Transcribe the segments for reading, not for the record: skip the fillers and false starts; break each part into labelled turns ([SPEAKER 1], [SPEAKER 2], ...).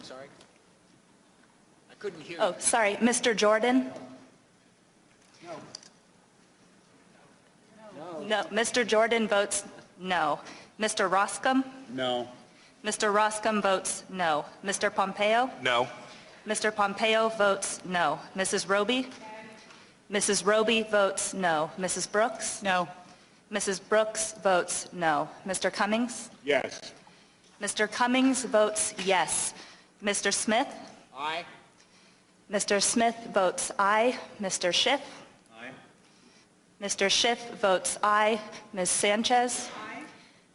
[SPEAKER 1] I'm sorry. I couldn't hear
[SPEAKER 2] Oh,
[SPEAKER 1] you.
[SPEAKER 2] sorry. Mr. Jordan? No. Mr. Jordan votes no. Mr. Roscom?
[SPEAKER 3] No.
[SPEAKER 2] Mr. Roscom votes no. Mr. Pompeo?
[SPEAKER 3] No.
[SPEAKER 2] Mr. Pompeo votes no. Mrs. Roby? Mrs. Roby votes no. Mrs. Brooks?
[SPEAKER 4] No.
[SPEAKER 2] Mrs. Brooks votes no. Mr. Cummings?
[SPEAKER 3] Yes.
[SPEAKER 2] Mr. Cummings votes yes. Mr. Smith?
[SPEAKER 1] Aye.
[SPEAKER 2] Mr. Smith votes aye. Mr. Schiff?
[SPEAKER 3] Aye.
[SPEAKER 2] Mr. Schiff votes aye. Ms. Sanchez? Aye.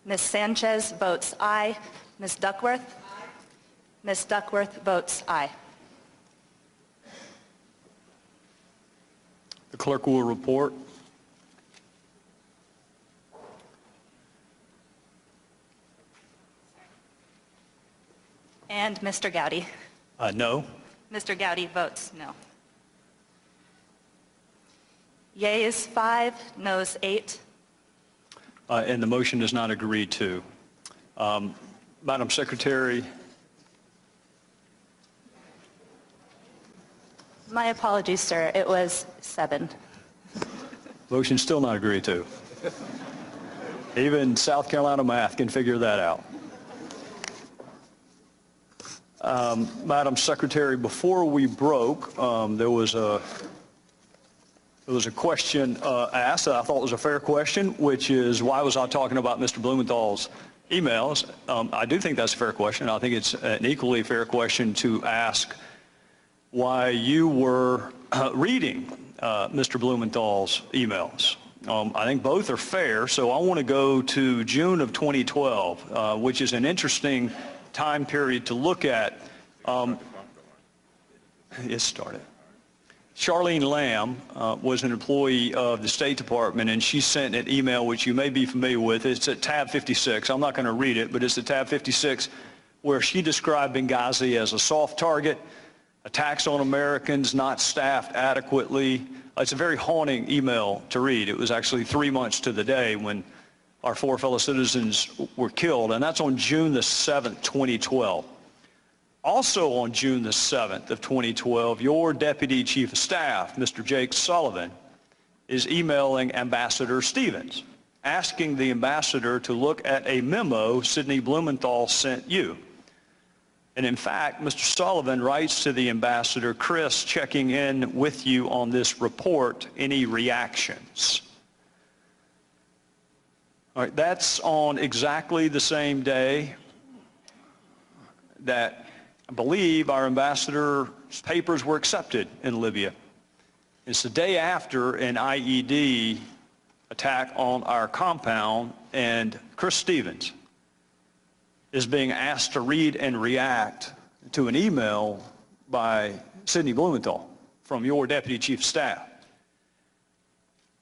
[SPEAKER 2] Ms. Sanchez votes aye. Ms. Duckworth? Aye. Ms. Duckworth votes aye.
[SPEAKER 5] The clerk will report.
[SPEAKER 2] And Mr. Gowdy?
[SPEAKER 5] No.
[SPEAKER 2] Mr. Gowdy votes no. Yeas 5, noes 8.
[SPEAKER 5] And the motion is not agreed to. Madam Secretary.
[SPEAKER 2] My apologies, sir. It was 7.
[SPEAKER 5] Motion still not agreed to. Even South Carolina math can figure that out. Madam Secretary, before we broke, there was a question asked that I thought was a fair question, which is, why was I talking about Mr. Blumenthal's emails? I do think that's a fair question. I think it's an equally fair question to ask why you were reading Mr. Blumenthal's emails. I think both are fair, so I want to go to June of 2012, which is an interesting time period to look at. It started. Charlene Lamb was an employee of the State Department, and she sent an email which you may be familiar with. It's at tab 56. I'm not going to read it, but it's at tab 56, where she described Benghazi as a soft target, attacks on Americans not staffed adequately. It's a very haunting email to read. It was actually 3 months to the day when our 4 fellow citizens were killed, and that's on June the 7th, 2012. Also on June the 7th of 2012, your Deputy Chief of Staff, Mr. Jake Sullivan, is emailing Ambassador Stevens, asking the ambassador to look at a memo Sidney Blumenthal sent you. And in fact, Mr. Sullivan writes to the ambassador, Chris, checking in with you on this report, any reactions? All right, that's on exactly the same day that I believe our ambassador's papers were accepted in Libya. It's the day after an IED attack on our compound, and Chris Stevens is being asked to read and react to an email by Sidney Blumenthal from your Deputy Chief of Staff.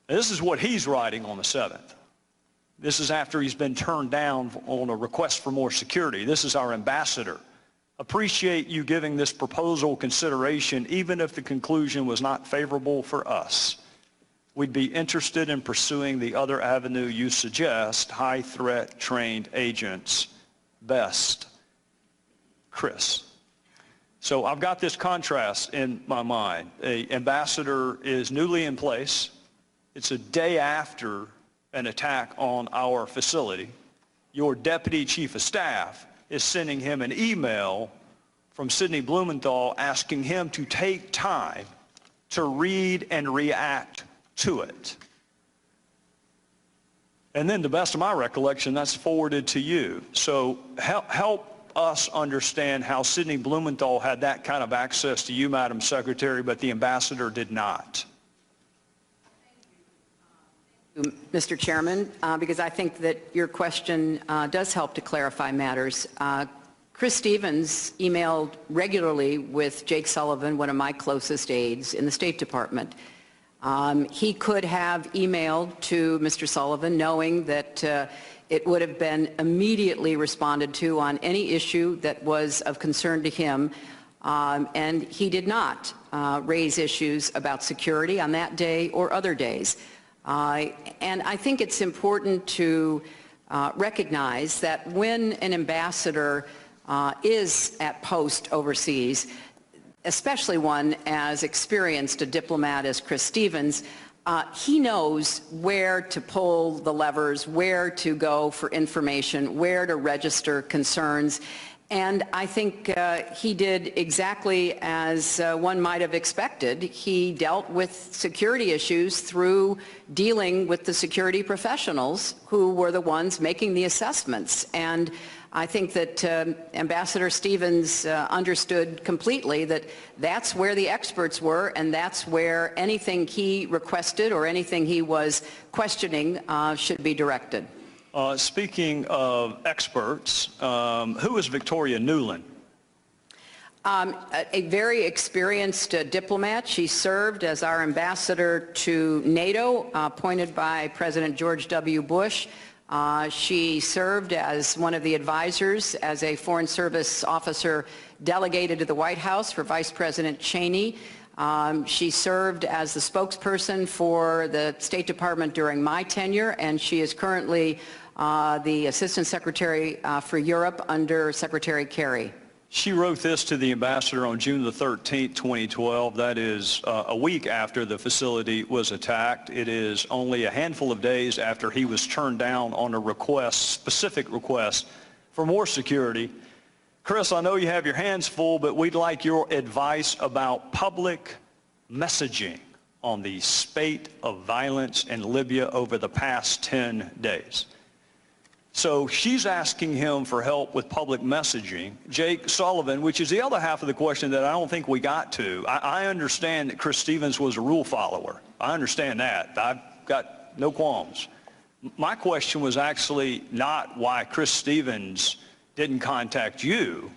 [SPEAKER 5] And this is what he's writing on the 7th. This is after he's been turned down on a request for more security. This is our ambassador. Appreciate you giving this proposal consideration, even if the conclusion was not favorable for us. We'd be interested in pursuing the other avenue you suggest, high-threat trained agents. Best, Chris. So I've got this contrast in my mind. An ambassador is newly in place. It's a day after an attack on our facility. Your Deputy Chief of Staff is sending him an email from Sidney Blumenthal asking him to take time to read and react to it. And then, to the best of my recollection, that's forwarded to you. So help us understand how Sidney Blumenthal had that kind of access to you, Madam Secretary, but the ambassador did not.
[SPEAKER 4] Mr. Chairman, because I think that your question does help to clarify matters. Chris Stevens emailed regularly with Jake Sullivan, one of my closest aides in the State Department. He could have emailed to Mr. Sullivan knowing that it would have been immediately responded to on any issue that was of concern to him, and he did not raise issues about security on that day or other days. And I think it's important to recognize that when an ambassador is at post overseas, especially one as experienced a diplomat as Chris Stevens, he knows where to pull the levers, where to go for information, where to register concerns. And I think he did exactly as one might have expected. He dealt with security issues through dealing with the security professionals who were the ones making the assessments. And I think that Ambassador Stevens understood completely that that's where the experts were, and that's where anything he requested or anything he was questioning should be directed.
[SPEAKER 5] Speaking of experts, who is Victoria Nuland?
[SPEAKER 4] A very experienced diplomat. She served as our ambassador to NATO, appointed by President George W. Bush. She served as one of the advisors as a Foreign Service officer delegated to the White House for Vice President Cheney. She served as the spokesperson for the State Department during my tenure, and she is currently the Assistant Secretary for Europe under Secretary Kerry.
[SPEAKER 5] She wrote this to the ambassador on June the 13th, 2012. That is a week after the facility was attacked. It is only a handful of days after he was turned down on a request, specific request, for more security. Chris, I know you have your hands full, but we'd like your advice about public messaging on the spate of violence in Libya over the past 10 days. So she's asking him for help with public messaging. Jake Sullivan, which is the other half of the question that I don't think we got to. I understand that Chris Stevens was a rule follower. I understand that. I've got no qualms. My question was actually not why Chris Stevens didn't contact you,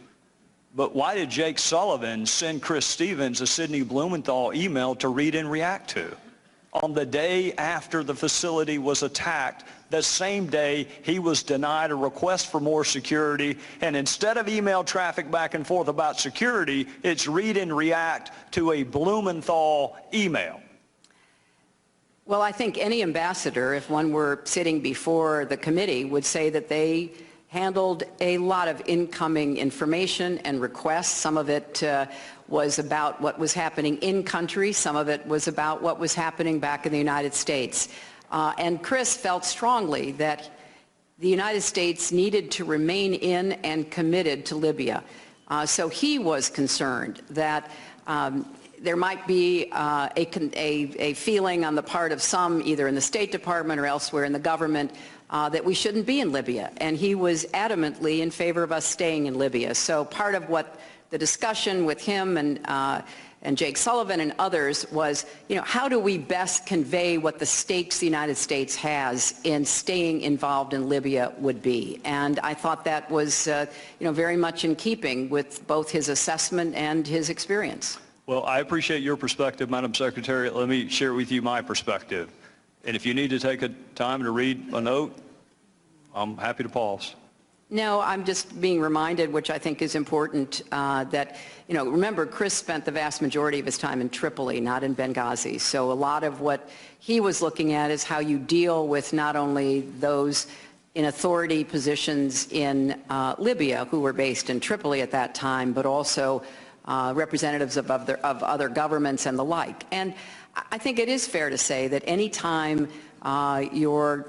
[SPEAKER 5] but why did Jake Sullivan send Chris Stevens a Sidney Blumenthal email to read and react to on the day after the facility was attacked? The same day he was denied a request for more security, and instead of email traffic back and forth about security, it's read and react to a Blumenthal email.
[SPEAKER 4] Well, I think any ambassador, if one were sitting before the committee, would say that they handled a lot of incoming information and requests. Some of it was about what was happening in country. Some of it was about what was happening back in the United States. And Chris felt strongly that the United States needed to remain in and committed to Libya. So he was concerned that there might be a feeling on the part of some, either in the State Department or elsewhere in the government, that we shouldn't be in Libya. And he was adamantly in favor of us staying in Libya. So part of what the discussion with him and Jake Sullivan and others was, how do we best convey what the stakes the United States has in staying involved in Libya would be? And I thought that was, very much in keeping with both his assessment and his experience.
[SPEAKER 5] Well, I appreciate your perspective, Madam Secretary. Let me share with you my perspective. And if you need to take a time to read a note, I'm happy to pause.
[SPEAKER 4] No, I'm just being reminded, which I think is important, that, remember, Chris spent the vast majority of his time in Tripoli, not in Benghazi. So a lot of what he was looking at is how you deal with not only those in authority positions in Libya who were based in Tripoli at that time, but also representatives of other governments and the like. And I think it is fair to say that any time you're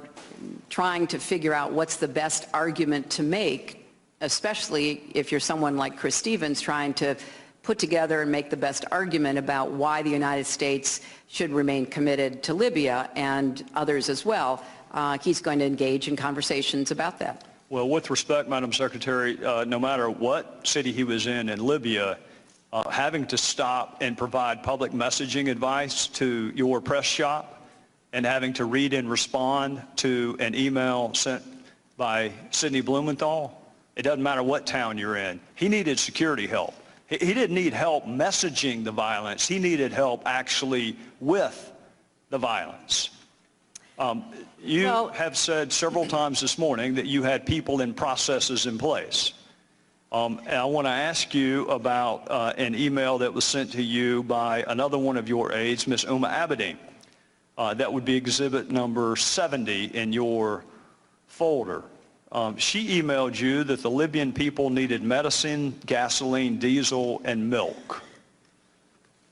[SPEAKER 4] trying to figure out what's the best argument to make, especially if you're someone like Chris Stevens trying to put together and make the best argument about why the United States should remain committed to Libya and others as well, he's going to engage in conversations about that.
[SPEAKER 5] Well, with respect, Madam Secretary, no matter what city he was in Libya, having to stop and provide public messaging advice to your press shop and having to read and respond to an email sent by Sidney Blumenthal, it doesn't matter what town you're in. He needed security help. He didn't need help messaging the violence. He needed help actually with the violence. You have said several times this morning that you had people and processes in place. And I want to ask you about an email that was sent to you by another one of your aides, Ms. Uma Abedin. That would be exhibit number 70 in your folder. She emailed you that the Libyan people needed medicine, gasoline, diesel, and milk.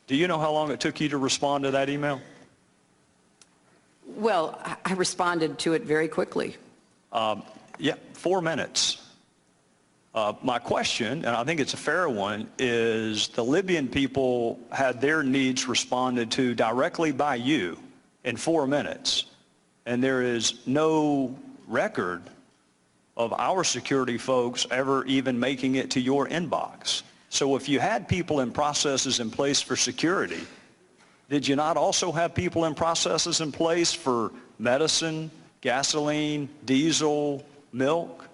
[SPEAKER 5] Do you know how long it took you to respond to that email?
[SPEAKER 4] Well, I responded to it very quickly.
[SPEAKER 5] Yeah, 4 minutes. My question, and I think it's a fair one, is the Libyan people had their needs responded to directly by you in 4 minutes, and there is no record of our security folks ever even making it to your inbox. So if you had people and processes in place for security, did you not also have people and processes in place for medicine, gasoline, diesel, milk?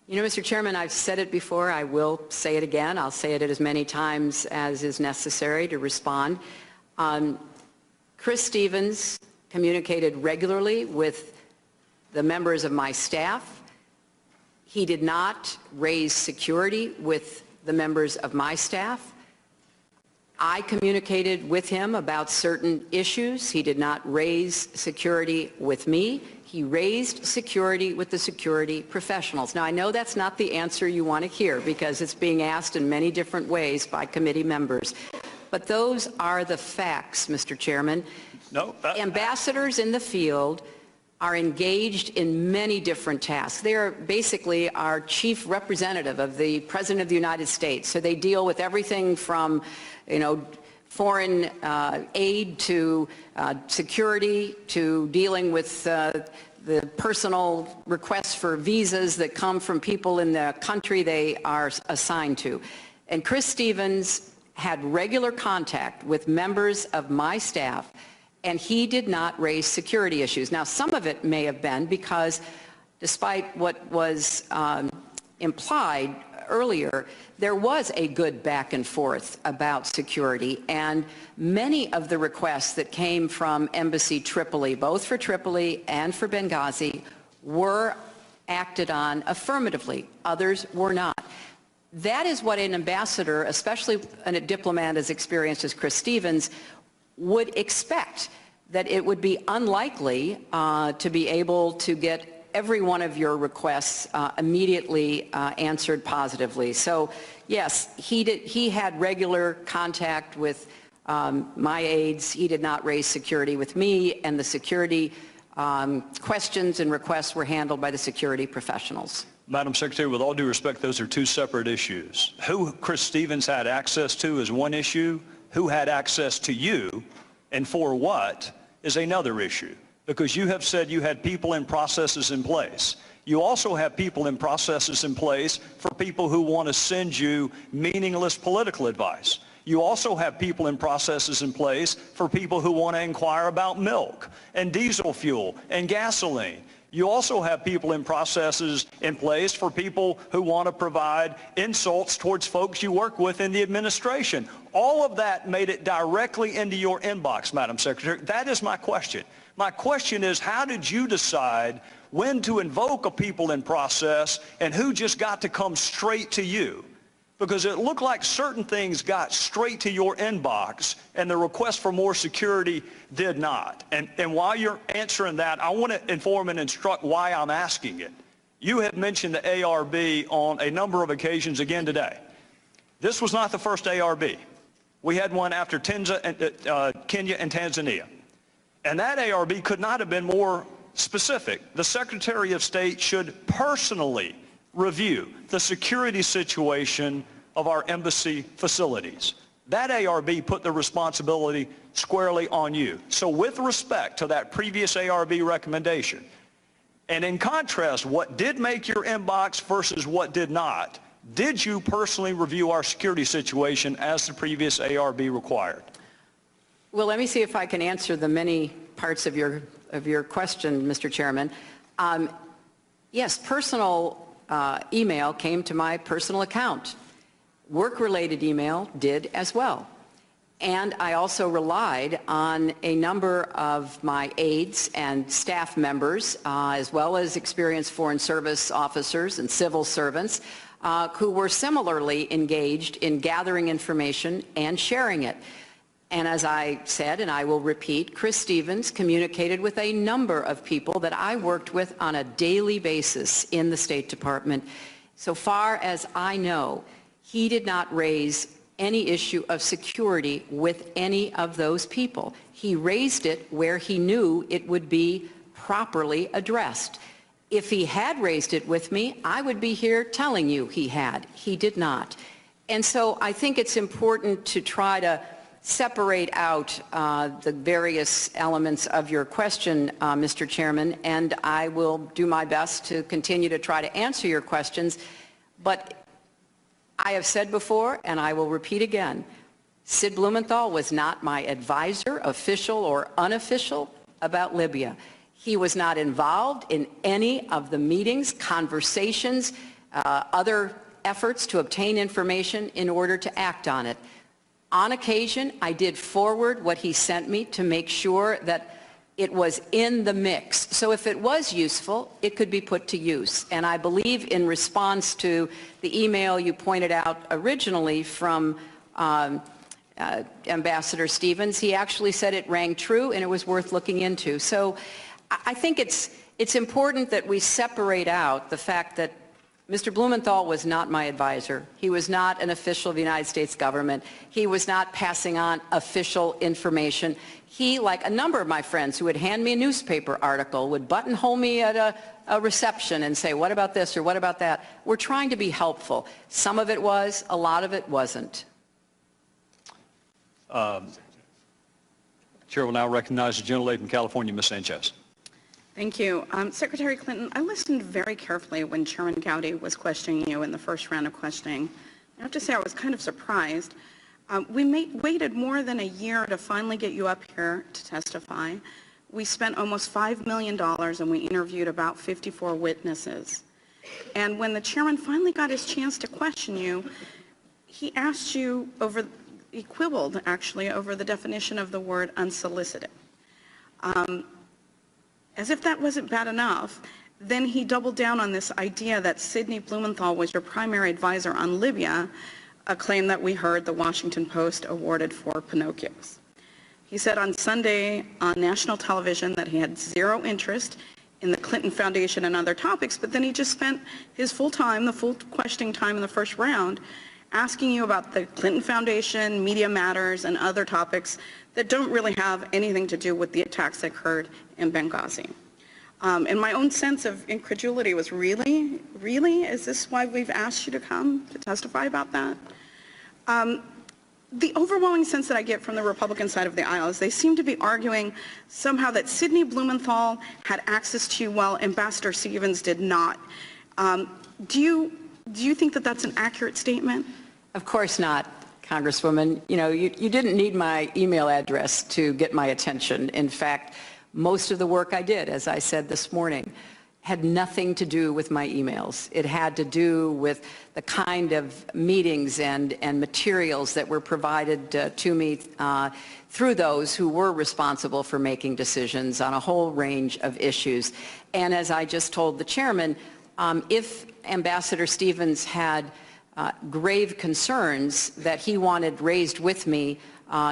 [SPEAKER 4] You know, Mr. Chairman, I've said it before. I will say it again. I'll say it as many times as is necessary to respond. Chris Stevens communicated regularly with the members of my staff. He did not raise security with the members of my staff. I communicated with him about certain issues. He did not raise security with me. He raised security with the security professionals. Now, I know that's not the answer you want to hear because it's being asked in many different ways by committee members. But those are the facts, Mr. Chairman.
[SPEAKER 5] No.
[SPEAKER 4] Ambassadors in the field are engaged in many different tasks. They are basically our chief representative of the President of the United States. So they deal with everything from, foreign aid to security to dealing with the personal requests for visas that come from people in the country they are assigned to. And Chris Stevens had regular contact with members of my staff, and he did not raise security issues. Now, some of it may have been because, despite what was implied earlier, there was a good back and forth about security, and many of the requests that came from Embassy Tripoli, both for Tripoli and for Benghazi, were acted on affirmatively. Others were not. That is what an ambassador, especially a diplomat as experienced as Chris Stevens, would expect, that it would be unlikely to be able to get every one of your requests immediately answered positively. So yes, he had regular contact with my aides. He did not raise security with me, and the security questions and requests were handled by the security professionals.
[SPEAKER 5] Madam Secretary, with all due respect, those are two separate issues. Who Chris Stevens had access to is one issue. Who had access to you and for what is another issue. Because you have said you had people and processes in place. You also have people and processes in place for people who want to send you meaningless political advice. You also have people and processes in place for people who want to inquire about milk and diesel fuel and gasoline. You also have people and processes in place for people who want to provide insults towards folks you work with in the administration. All of that made it directly into your inbox, Madam Secretary. That is my question. My question is, how did you decide when to invoke a people in process and who just got to come straight to you? Because it looked like certain things got straight to your inbox and the request for more security did not. And while you're answering that, I want to inform and instruct why I'm asking it. You have mentioned the ARB on a number of occasions again today. This was not the first ARB. We had one after Kenya and Tanzania. And that ARB could not have been more specific. The Secretary of State should personally review the security situation of our embassy facilities. That ARB put the responsibility squarely on you. So with respect to that previous ARB recommendation, and in contrast, what did make your inbox versus what did not, did you personally review our security situation as the previous ARB required?
[SPEAKER 4] Well, let me see if I can answer the many parts of your question, Mr. Chairman. Yes, personal email came to my personal account. Work-related email did as well. And I also relied on a number of my aides and staff members, as well as experienced Foreign Service officers and civil servants, who were similarly engaged in gathering information and sharing it. And as I said, and I will repeat, Chris Stevens communicated with a number of people that I worked with on a daily basis in the State Department. So far as I know, he did not raise any issue of security with any of those people. He raised it where he knew it would be properly addressed. If he had raised it with me, I would be here telling you he had. He did not. And so I think it's important to try to separate out the various elements of your question, Mr. Chairman, and I will do my best to continue to try to answer your questions. But I have said before, and I will repeat again, Sid Blumenthal was not my advisor, official or unofficial, about Libya. He was not involved in any of the meetings, conversations, other efforts to obtain information in order to act on it. On occasion, I did forward what he sent me to make sure that it was in the mix. So if it was useful, it could be put to use. And I believe in response to the email you pointed out originally from Ambassador Stevens, he actually said it rang true and it was worth looking into. So I think it's important that we separate out the fact that Mr. Blumenthal was not my advisor. He was not an official of the United States government. He was not passing on official information. He, like a number of my friends who would hand me a newspaper article, would buttonhole me at a reception and say, what about this or what about that? We're trying to be helpful. Some of it was, a lot of it wasn't.
[SPEAKER 5] Chair will now recognize the gentlelady from California, Ms. Sanchez.
[SPEAKER 3] Thank you. Secretary Clinton, I listened very carefully when Chairman Gowdy was questioning you in the first round of questioning. I have to say I was kind of surprised. We waited more than a year to finally get you up here to testify. We spent almost $5 million and we interviewed about 54 witnesses. And when the chairman finally got his chance to question you, he asked you he quibbled actually over the definition of the word unsolicited. As if that wasn't bad enough, then he doubled down on this idea that Sidney Blumenthal was your primary advisor on Libya, a claim that we heard the Washington Post awarded for Pinocchios. He said on Sunday on national television that he had zero interest in the Clinton Foundation and other topics, but then he just spent his full time, the full questioning time in the first round, asking you about the Clinton Foundation, media matters, and other topics that don't really have anything to do with the attacks that occurred in Benghazi. And my own sense of incredulity was, really? Is this why we've asked you to come to testify about that? The overwhelming sense that I get from the Republican side of the aisle is they seem to be arguing somehow that Sidney Blumenthal had access to you while Ambassador Stevens did not. Do you think that that's an accurate statement?
[SPEAKER 4] Of course not, Congresswoman. You know, you didn't need my email address to get my attention. In fact, most of the work I did, as I said this morning, had nothing to do with my emails. It had to do with the kind of meetings and materials that were provided to me through those who were responsible for making decisions on a whole range of issues. And as I just told the chairman, if Ambassador Stevens had grave concerns that he wanted raised with me,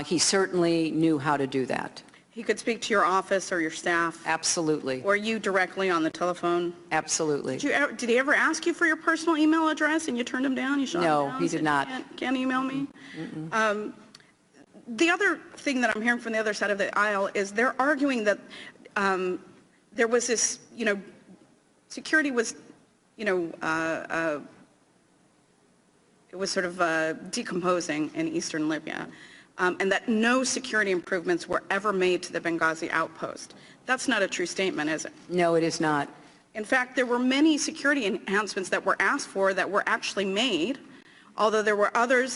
[SPEAKER 4] he certainly knew how to do that.
[SPEAKER 3] He could speak to your office or your staff?
[SPEAKER 4] Absolutely.
[SPEAKER 3] Or you directly on the telephone? Absolutely. Did he ever ask you for your personal email address and you turned him down? You shot him down?
[SPEAKER 4] No, he did not.
[SPEAKER 3] Can't email me? The other thing that I'm hearing from the other side of the aisle is they're arguing that there was this, security was, it was sort of decomposing in eastern Libya. And that no security improvements were ever made to the Benghazi outpost. That's not a true statement, is it?
[SPEAKER 4] No, it is not.
[SPEAKER 3] In fact, there were many security enhancements that were asked for that were actually made, although there were other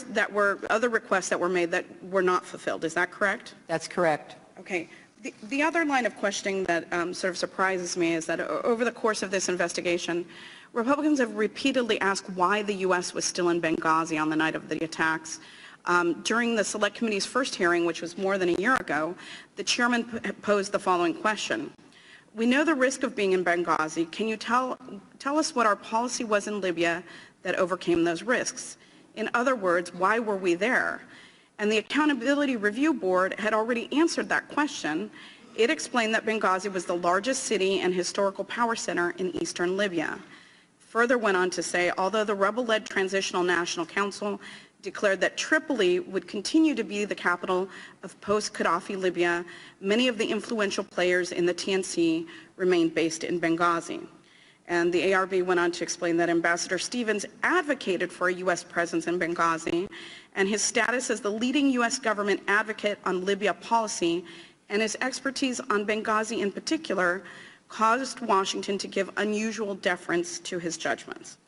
[SPEAKER 3] requests that were made that were not fulfilled. Is that correct?
[SPEAKER 4] That's correct.
[SPEAKER 3] Okay. The other line of questioning that sort of surprises me is that over the course of this investigation, Republicans have repeatedly asked why the U.S. was still in Benghazi on the night of the attacks. During the Select Committee's first hearing, which was more than a year ago, the chairman posed the following question. We know the risk of being in Benghazi. Can you tell us what our policy was in Libya that overcame those risks? In other words, why were we there? And the Accountability Review Board had already answered that question. It explained that Benghazi was the largest city and historical power center in eastern Libya. Further went on to say, although the rebel-led Transitional National Council declared that Tripoli would continue to be the capital of post-Gaddafi Libya, many of the influential players in the TNC remained based in Benghazi. And the ARB went on to explain that Ambassador Stevens advocated for a U.S. presence in Benghazi, and his status as the leading U.S. government advocate on Libya policy and his expertise on Benghazi in particular caused Washington to give unusual deference to his judgments.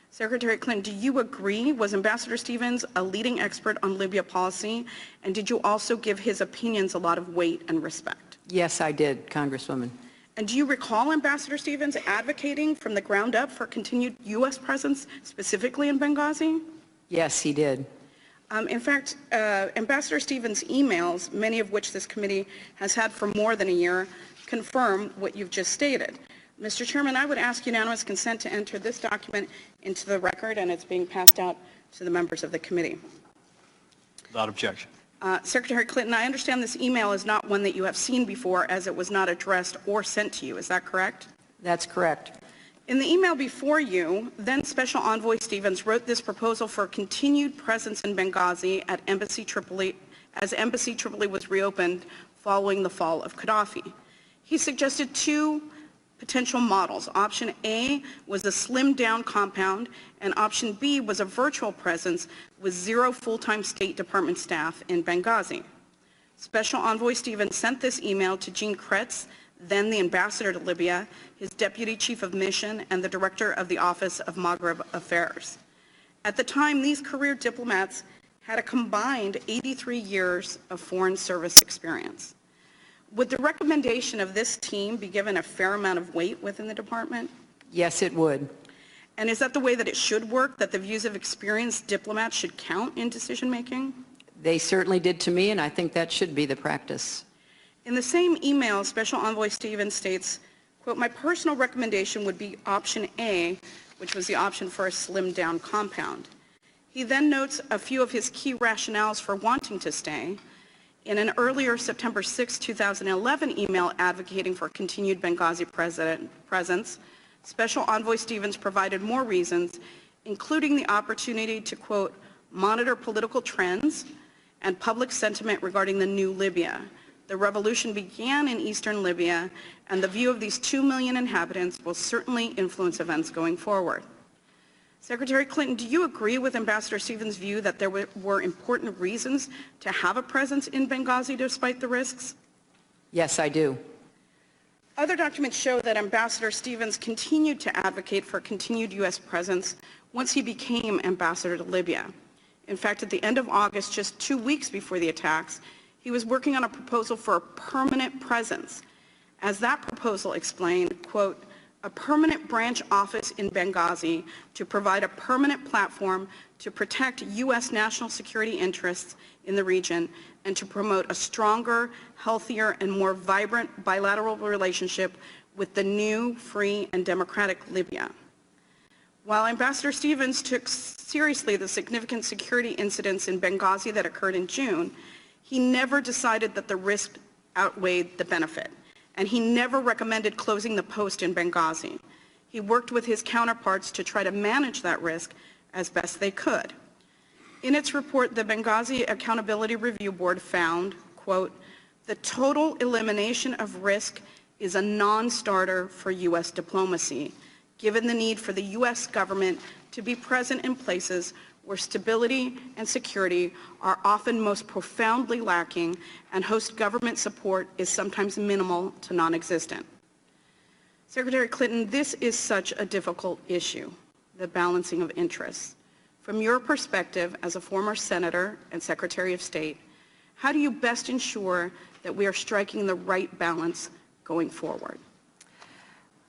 [SPEAKER 3] Secretary Clinton, do you agree? Was Ambassador Stevens a leading expert on Libya policy, and did you also give his opinions a lot of weight and respect?
[SPEAKER 4] Yes, I did, Congresswoman.
[SPEAKER 3] And do you recall Ambassador Stevens advocating from the ground up for continued U.S. presence, specifically in Benghazi?
[SPEAKER 4] Yes, he did.
[SPEAKER 3] In fact, Ambassador Stevens' emails, many of which this committee has had for more than a year, confirm what you've just stated. Mr. Chairman, I would ask unanimous consent to enter this document into the record, and it's being passed out to the members of the committee.
[SPEAKER 5] Without objection.
[SPEAKER 3] Secretary Clinton, I understand this email is not one that you have seen before, as it was not addressed or sent to you. Is that correct?
[SPEAKER 4] That's correct.
[SPEAKER 3] In the email before you, then Special Envoy Stevens wrote this proposal for continued presence in Benghazi at Embassy Tripoli, as Embassy Tripoli was reopened following the fall of Gaddafi. He suggested two potential models. Option A was a slimmed-down compound, and option B was a virtual presence with 0 full-time State Department staff in Benghazi. Special Envoy Stevens sent this email to Jean Kretz, then the ambassador to Libya, his deputy chief of mission, and the director of the Office of Maghreb Affairs. At the time, these career diplomats had a combined 83 years of foreign service experience. Would the recommendation of this team be given a fair amount of weight within the department?
[SPEAKER 4] Yes, it would.
[SPEAKER 3] And is that the way that it should work, that the views of experienced diplomats should count in decision-making?
[SPEAKER 4] They certainly did to me, and I think that should be the practice.
[SPEAKER 3] In the same email, Special Envoy Stevens states, quote, my personal recommendation would be option A, which was the option for a slimmed-down compound. He then notes a few of his key rationales for wanting to stay. In an earlier September 6, 2011 email advocating for continued Benghazi presence, Special Envoy Stevens provided more reasons, including the opportunity to, quote, monitor political trends and public sentiment regarding the new Libya. The revolution began in eastern Libya, and the view of these 2 million inhabitants will certainly influence events going forward. Secretary Clinton, do you agree with Ambassador Stevens' view that there were important reasons to have a presence in Benghazi despite the risks?
[SPEAKER 4] Yes, I do.
[SPEAKER 3] Other documents show that Ambassador Stevens continued to advocate for continued U.S. presence once he became ambassador to Libya. In fact, at the end of August, just 2 weeks before the attacks, he was working on a proposal for a permanent presence. As that proposal explained, quote, a permanent branch office in Benghazi to provide a permanent platform to protect U.S. national security interests in the region and to promote a stronger, healthier, and more vibrant bilateral relationship with the new, free, and democratic Libya. While Ambassador Stevens took seriously the significant security incidents in Benghazi that occurred in June, he never decided that the risk outweighed the benefit, and he never recommended closing the post in Benghazi. He worked with his counterparts to try to manage that risk as best they could. In its report, the Benghazi Accountability Review Board found, quote, the total elimination of risk is a non-starter for U.S. diplomacy, given the need for the U.S. government to be present in places where stability and security are often most profoundly lacking and host government support is sometimes minimal to non-existent. Secretary Clinton, this is such a difficult issue, the balancing of interests. From your perspective as a former senator and Secretary of State, how do you best ensure that we are striking the right balance going forward?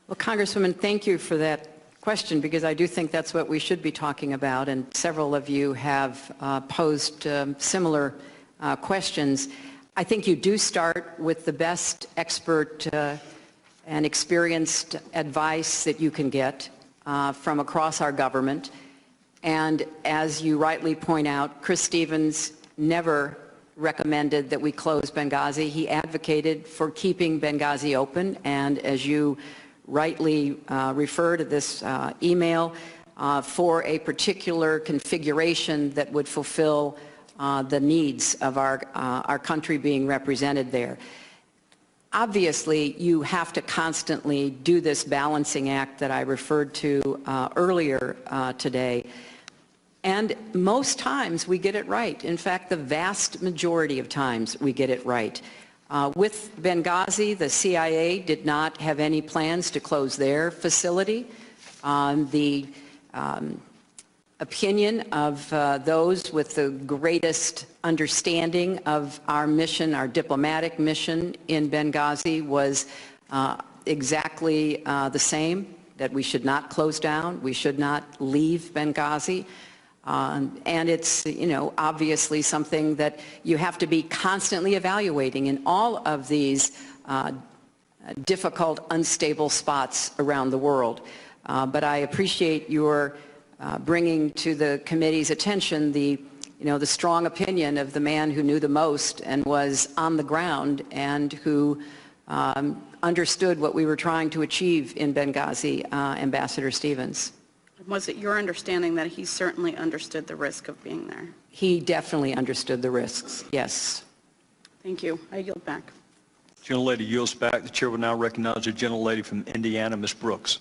[SPEAKER 4] Well, Congresswoman, thank you for that question, because I do think that's what we should be talking about, and several of you have posed similar questions. I think you do start with the best expert and experienced advice that you can get from across our government. And as you rightly point out, Chris Stevens never recommended that we close Benghazi. He advocated for keeping Benghazi open, and as you rightly refer to this email, for a particular configuration that would fulfill the needs of our country being represented there. Obviously, you have to constantly do this balancing act that I referred to earlier today. And most times we get it right. In fact, the vast majority of times we get it right. With Benghazi, the CIA did not have any plans to close their facility. The opinion of those with the greatest understanding of our mission, our diplomatic mission in Benghazi, was exactly the same, that we should not close down, we should not leave Benghazi. And it's, obviously something that you have to be constantly evaluating in all of these difficult, unstable spots around the world. But I appreciate your bringing to the committee's attention the strong opinion of the man who knew the most and was on the ground and who understood what we were trying to achieve in Benghazi, Ambassador Stevens.
[SPEAKER 3] Was it your understanding that he certainly understood the risk of being there?
[SPEAKER 4] He definitely understood the risks, yes.
[SPEAKER 3] Thank you. I yield back.
[SPEAKER 5] Gentlelady yields back. The chair will now recognize the gentlelady from Indiana, Ms. Brooks.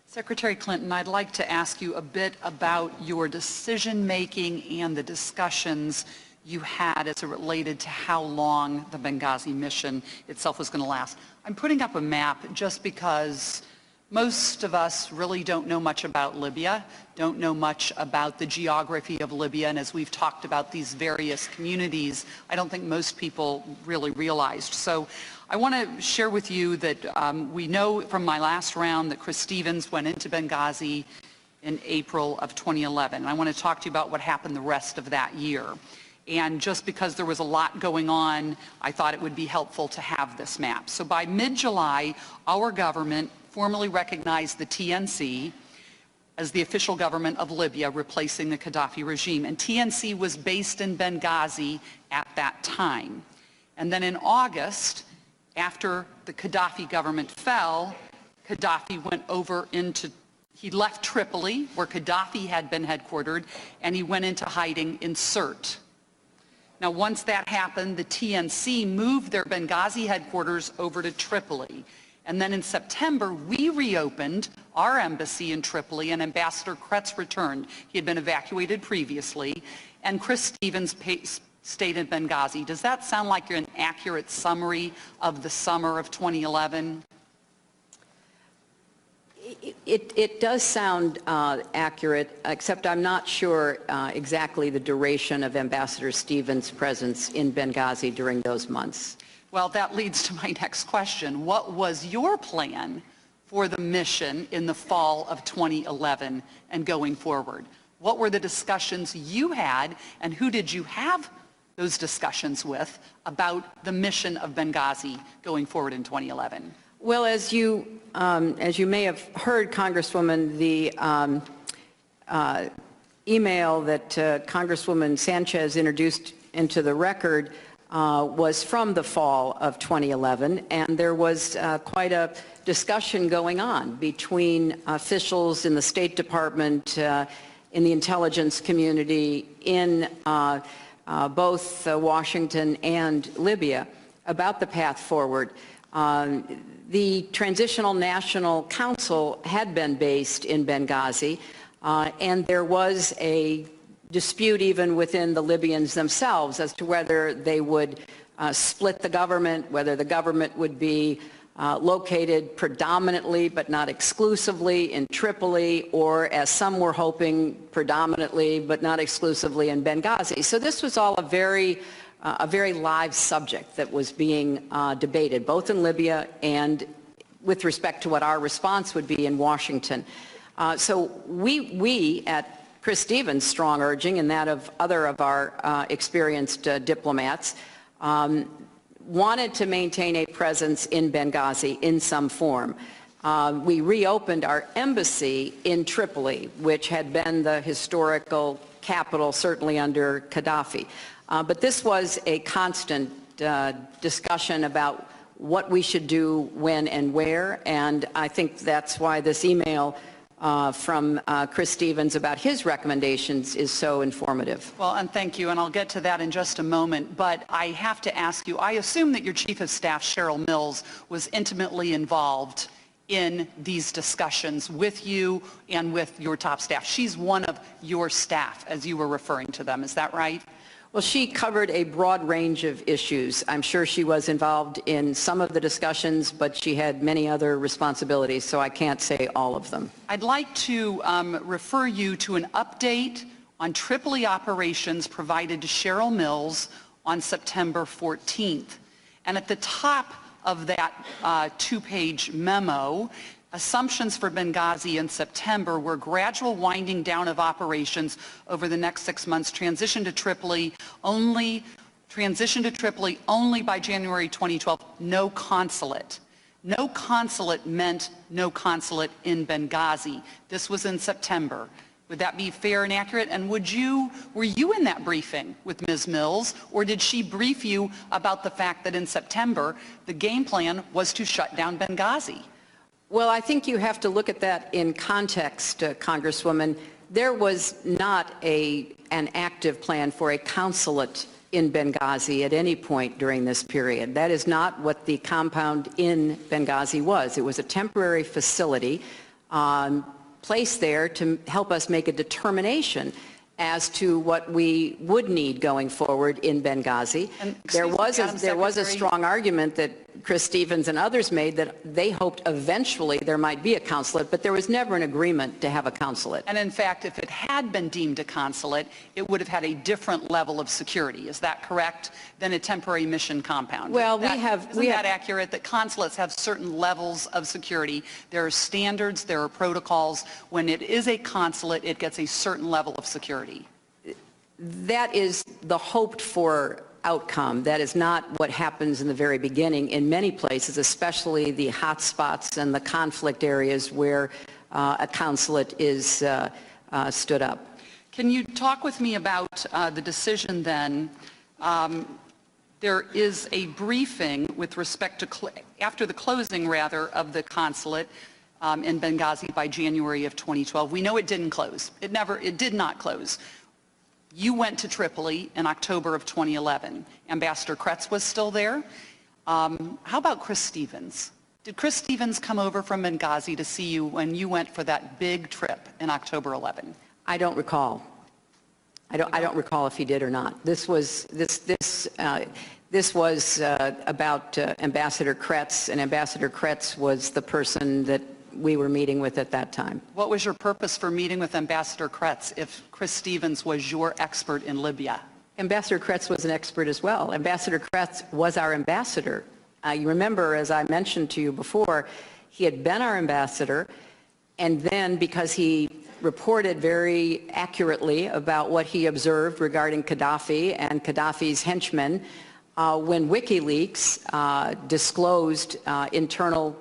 [SPEAKER 6] Secretary Clinton, I'd like to ask you a bit about your decision-making and the discussions you had as it related to how long the Benghazi mission itself was going to last. I'm putting up a map just because most of us really don't know much about Libya, don't know much about the geography of Libya, and as we've talked about these various communities, I don't think most people really realized. So I want to share with you that we know from my last round that Chris Stevens went into Benghazi in April of 2011. I want to talk to you about what happened the rest of that year. And just because there was a lot going on, I thought it would be helpful to have this map. So by mid-July, our government formally recognized the TNC as the official government of Libya, replacing the Gaddafi regime. And TNC was based in Benghazi at that time. And then in August, after the Gaddafi government fell, Gaddafi went over he left Tripoli, where Gaddafi had been headquartered, and he went into hiding in Sirte. Now, once that happened, the TNC moved their Benghazi headquarters over to Tripoli. And then in September, we reopened our embassy in Tripoli, and Ambassador Kretz returned. He had been evacuated previously, and Chris Stevens stayed in Benghazi. Does that sound like an accurate summary of the summer of 2011?
[SPEAKER 4] It does sound accurate, except I'm not sure exactly the duration of Ambassador Stevens' presence in Benghazi during those months.
[SPEAKER 6] Well, that leads to my next question. What was your plan for the mission in the fall of 2011 and going forward? What were the discussions you had, and who did you have those discussions with about the mission of Benghazi going forward in 2011?
[SPEAKER 4] Well, as you may have heard, Congresswoman, the email that Congresswoman Sanchez introduced into the record was from the fall of 2011, and there was quite a discussion going on between officials in the State Department, in the intelligence community, in both Washington and Libya about the path forward. The Transitional National Council had been based in Benghazi, and there was a dispute even within the Libyans themselves as to whether they would split the government, whether the government would be located predominantly but not exclusively in Tripoli, or, as some were hoping, predominantly but not exclusively in Benghazi. So this was all a very live subject that was being debated, both in Libya and with respect to what our response would be in Washington. So we at Chris Stevens' strong urging, and that of other of our experienced diplomats, wanted to maintain a presence in Benghazi in some form. We reopened our embassy in Tripoli, which had been the historical capital, certainly under Gaddafi. But this was a constant discussion about what we should do, when and where, and I think that's why this email from Chris Stevens about his recommendations is so informative.
[SPEAKER 6] Well, and thank you, and I'll get to that in just a moment, but I have to ask you, I assume that your Chief of Staff, Cheryl Mills, was intimately involved in these discussions with you and with your top staff. She's one of your staff, as you were referring to them, is that right?
[SPEAKER 4] Well, she covered a broad range of issues. I'm sure she was involved in some of the discussions, but she had many other responsibilities, so I can't say all of them.
[SPEAKER 6] I'd like to refer you to an update on Tripoli operations provided to Cheryl Mills on September 14th. And at the top of that two-page memo, assumptions for Benghazi in September were gradual winding down of operations over the next 6 months, transition to Tripoli only by January 2012, no consulate. No consulate meant no consulate in Benghazi. This was in September. Would that be fair and accurate? And were you in that briefing with Ms. Mills, or did she brief you about the fact that in September the game plan was to shut down Benghazi?
[SPEAKER 4] Well, I think you have to look at that in context, Congresswoman. There was not an active plan for a consulate in Benghazi at any point during this period. That is not what the compound in Benghazi was. It was a temporary facility placed there to help us make a determination as to what we would need going forward in Benghazi. There was a strong argument that Chris Stevens and others made that they hoped eventually there might be a consulate, but there was never an agreement to have a consulate.
[SPEAKER 6] And in fact, if it had been deemed a consulate, it would have had a different level of security. Is that correct? Than a temporary mission compound.
[SPEAKER 4] Well,
[SPEAKER 6] isn't that accurate? That consulates have certain levels of security. There are standards, there are protocols. When it is a consulate, it gets a certain level of security.
[SPEAKER 4] That is the hoped for outcome. That is not what happens in the very beginning in many places, especially the hot spots and the conflict areas where a consulate is stood up.
[SPEAKER 6] Can you talk with me about the decision then? There is a briefing with respect to, after the closing rather, of the consulate in Benghazi by January of 2012. We know it didn't close. It did not close. You went to Tripoli in October of 2011. Ambassador Kretz was still there. How about Chris Stevens? Did Chris Stevens come over from Benghazi to see you when you went for that big trip in October 11?
[SPEAKER 4] I don't recall. I don't recall if he did or not. This was about Ambassador Kretz, and Ambassador Kretz was the person that we were meeting with at that time.
[SPEAKER 6] What was your purpose for meeting with Ambassador Kretz if Chris Stevens was your expert in Libya?
[SPEAKER 4] Ambassador Kretz was an expert as well. Ambassador Kretz was our ambassador. You remember, as I mentioned to you before, he had been our ambassador, and then because he reported very accurately about what he observed regarding Gaddafi and Gaddafi's henchmen, when WikiLeaks disclosed internal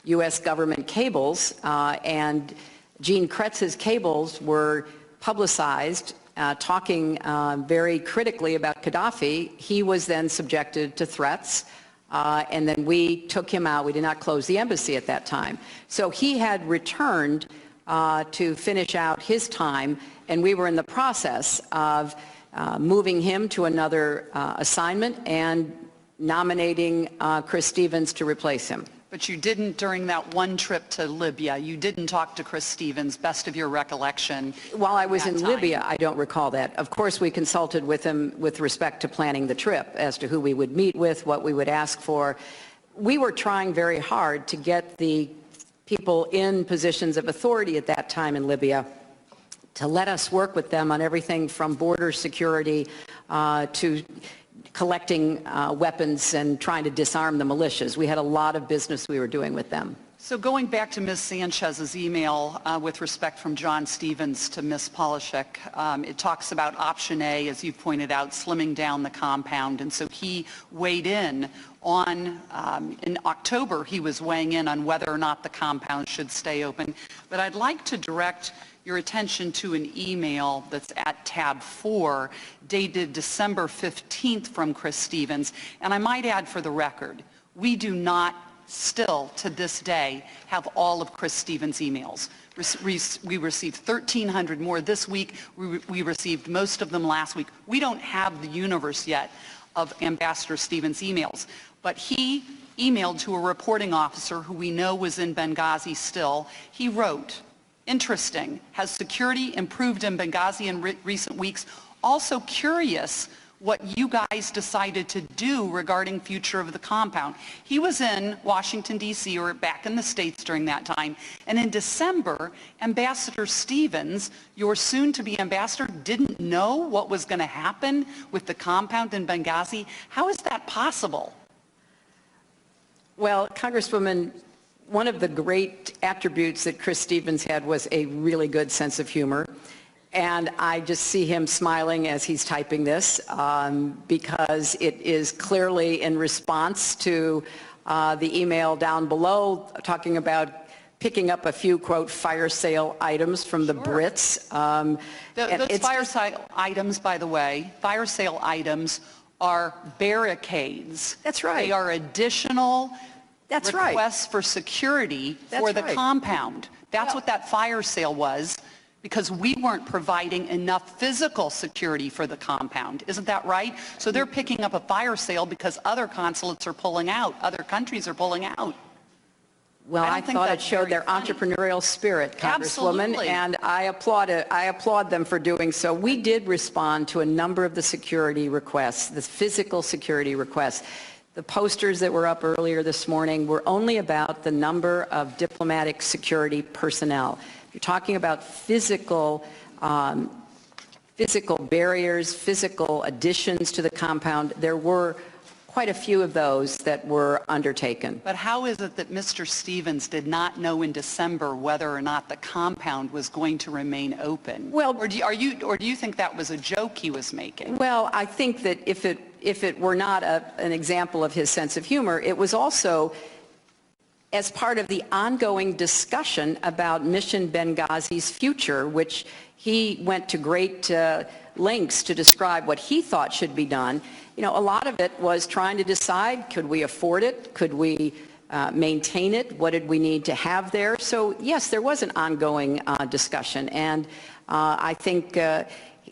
[SPEAKER 4] U.S. government cables, and Gene Kretz's cables were publicized talking very critically about Gaddafi, he was then subjected to threats, and then we took him out. We did not close the embassy at that time. So he had returned to finish out his time, and we were in the process of moving him to another assignment and nominating Chris Stevens to replace him.
[SPEAKER 6] But you didn't, during that one trip to Libya, you didn't talk to Chris Stevens, best of your recollection.
[SPEAKER 4] While I was in Libya, I don't recall that. Of course, we consulted with him with respect to planning the trip as to who we would meet with, what we would ask for. We were trying very hard to get the people in positions of authority at that time in Libya to let us work with them on everything from border security to collecting weapons and trying to disarm the militias. We had a lot of business we were doing with them.
[SPEAKER 6] So going back to Ms. Sanchez's email with respect from John Stevens to Ms. Polishek, it talks about option A, as you pointed out, slimming down the compound. And so he weighed in on, in October, he was weighing in on whether or not the compound should stay open. But I'd like to direct your attention to an email that's at tab 4, dated December 15th from Chris Stevens. And I might add for the record, we do not still, to this day, have all of Chris Stevens' emails. We received 1,300 more this week. We received most of them last week. We don't have the universe yet of Ambassador Stevens' emails, but he emailed to a reporting officer who we know was in Benghazi still. He wrote, "Interesting. Has security improved in Benghazi in recent weeks? Also curious what you guys decided to do regarding future of the compound." He was in Washington, D.C., or back in the States during that time. And in December, Ambassador Stevens, your soon-to-be ambassador, didn't know what was going to happen with the compound in Benghazi. How is that possible?
[SPEAKER 4] Well, Congresswoman, one of the great attributes that Chris Stevens had was a really good sense of humor. And I just see him smiling as he's typing this because it is clearly in response to the email down below talking about picking up a few, quote, fire sale items from the Brits.
[SPEAKER 6] Those fire sale items, by the way, fire sale items are barricades.
[SPEAKER 4] That's right.
[SPEAKER 6] They are additional requests for security for the compound. That's what that fire sale was, because we weren't providing enough physical security for the compound. Isn't that right? So they're picking up a fire sale because other consulates are pulling out, other countries are pulling out.
[SPEAKER 4] Well, I thought it showed their entrepreneurial spirit, Congresswoman,
[SPEAKER 6] Absolutely.
[SPEAKER 4] and I applaud them for doing so. We did respond to a number of the security requests, the physical security requests. The posters that were up earlier this morning were only about the number of diplomatic security personnel. You're talking about physical barriers, physical additions to the compound. There were quite a few of those that were undertaken.
[SPEAKER 6] But how is it that Mr. Stevens did not know in December whether or not the compound was going to remain open?
[SPEAKER 4] Well,
[SPEAKER 6] or do you think that was a joke he was making?
[SPEAKER 4] Well, I think that if it were not an example of his sense of humor, it was also as part of the ongoing discussion about Mission Benghazi's future, which he went to great lengths to describe what he thought should be done. You know, a lot of it was trying to decide, could we afford it? Could we maintain it? What did we need to have there? So, yes, there was an ongoing discussion. And I think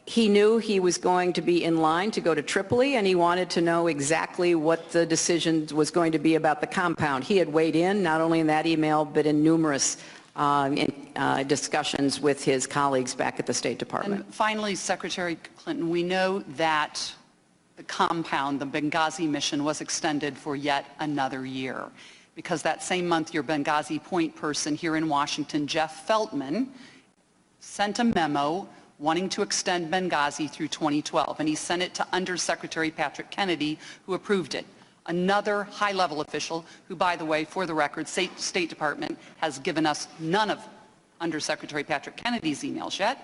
[SPEAKER 4] he knew he was going to be in line to go to Tripoli, and he wanted to know exactly what the decision was going to be about the compound. He had weighed in, not only in that email, but in numerous discussions with his colleagues back at the State Department.
[SPEAKER 6] And finally, Secretary Clinton, we know that the compound, the Benghazi mission, was extended for yet another year, because that same month your Benghazi point person here in Washington, Jeff Feltman, sent a memo wanting to extend Benghazi through 2012, and he sent it to Undersecretary Patrick Kennedy, who approved it. Another high-level official, who, by the way, for the record, State Department has given us none of Undersecretary Patrick Kennedy's emails yet.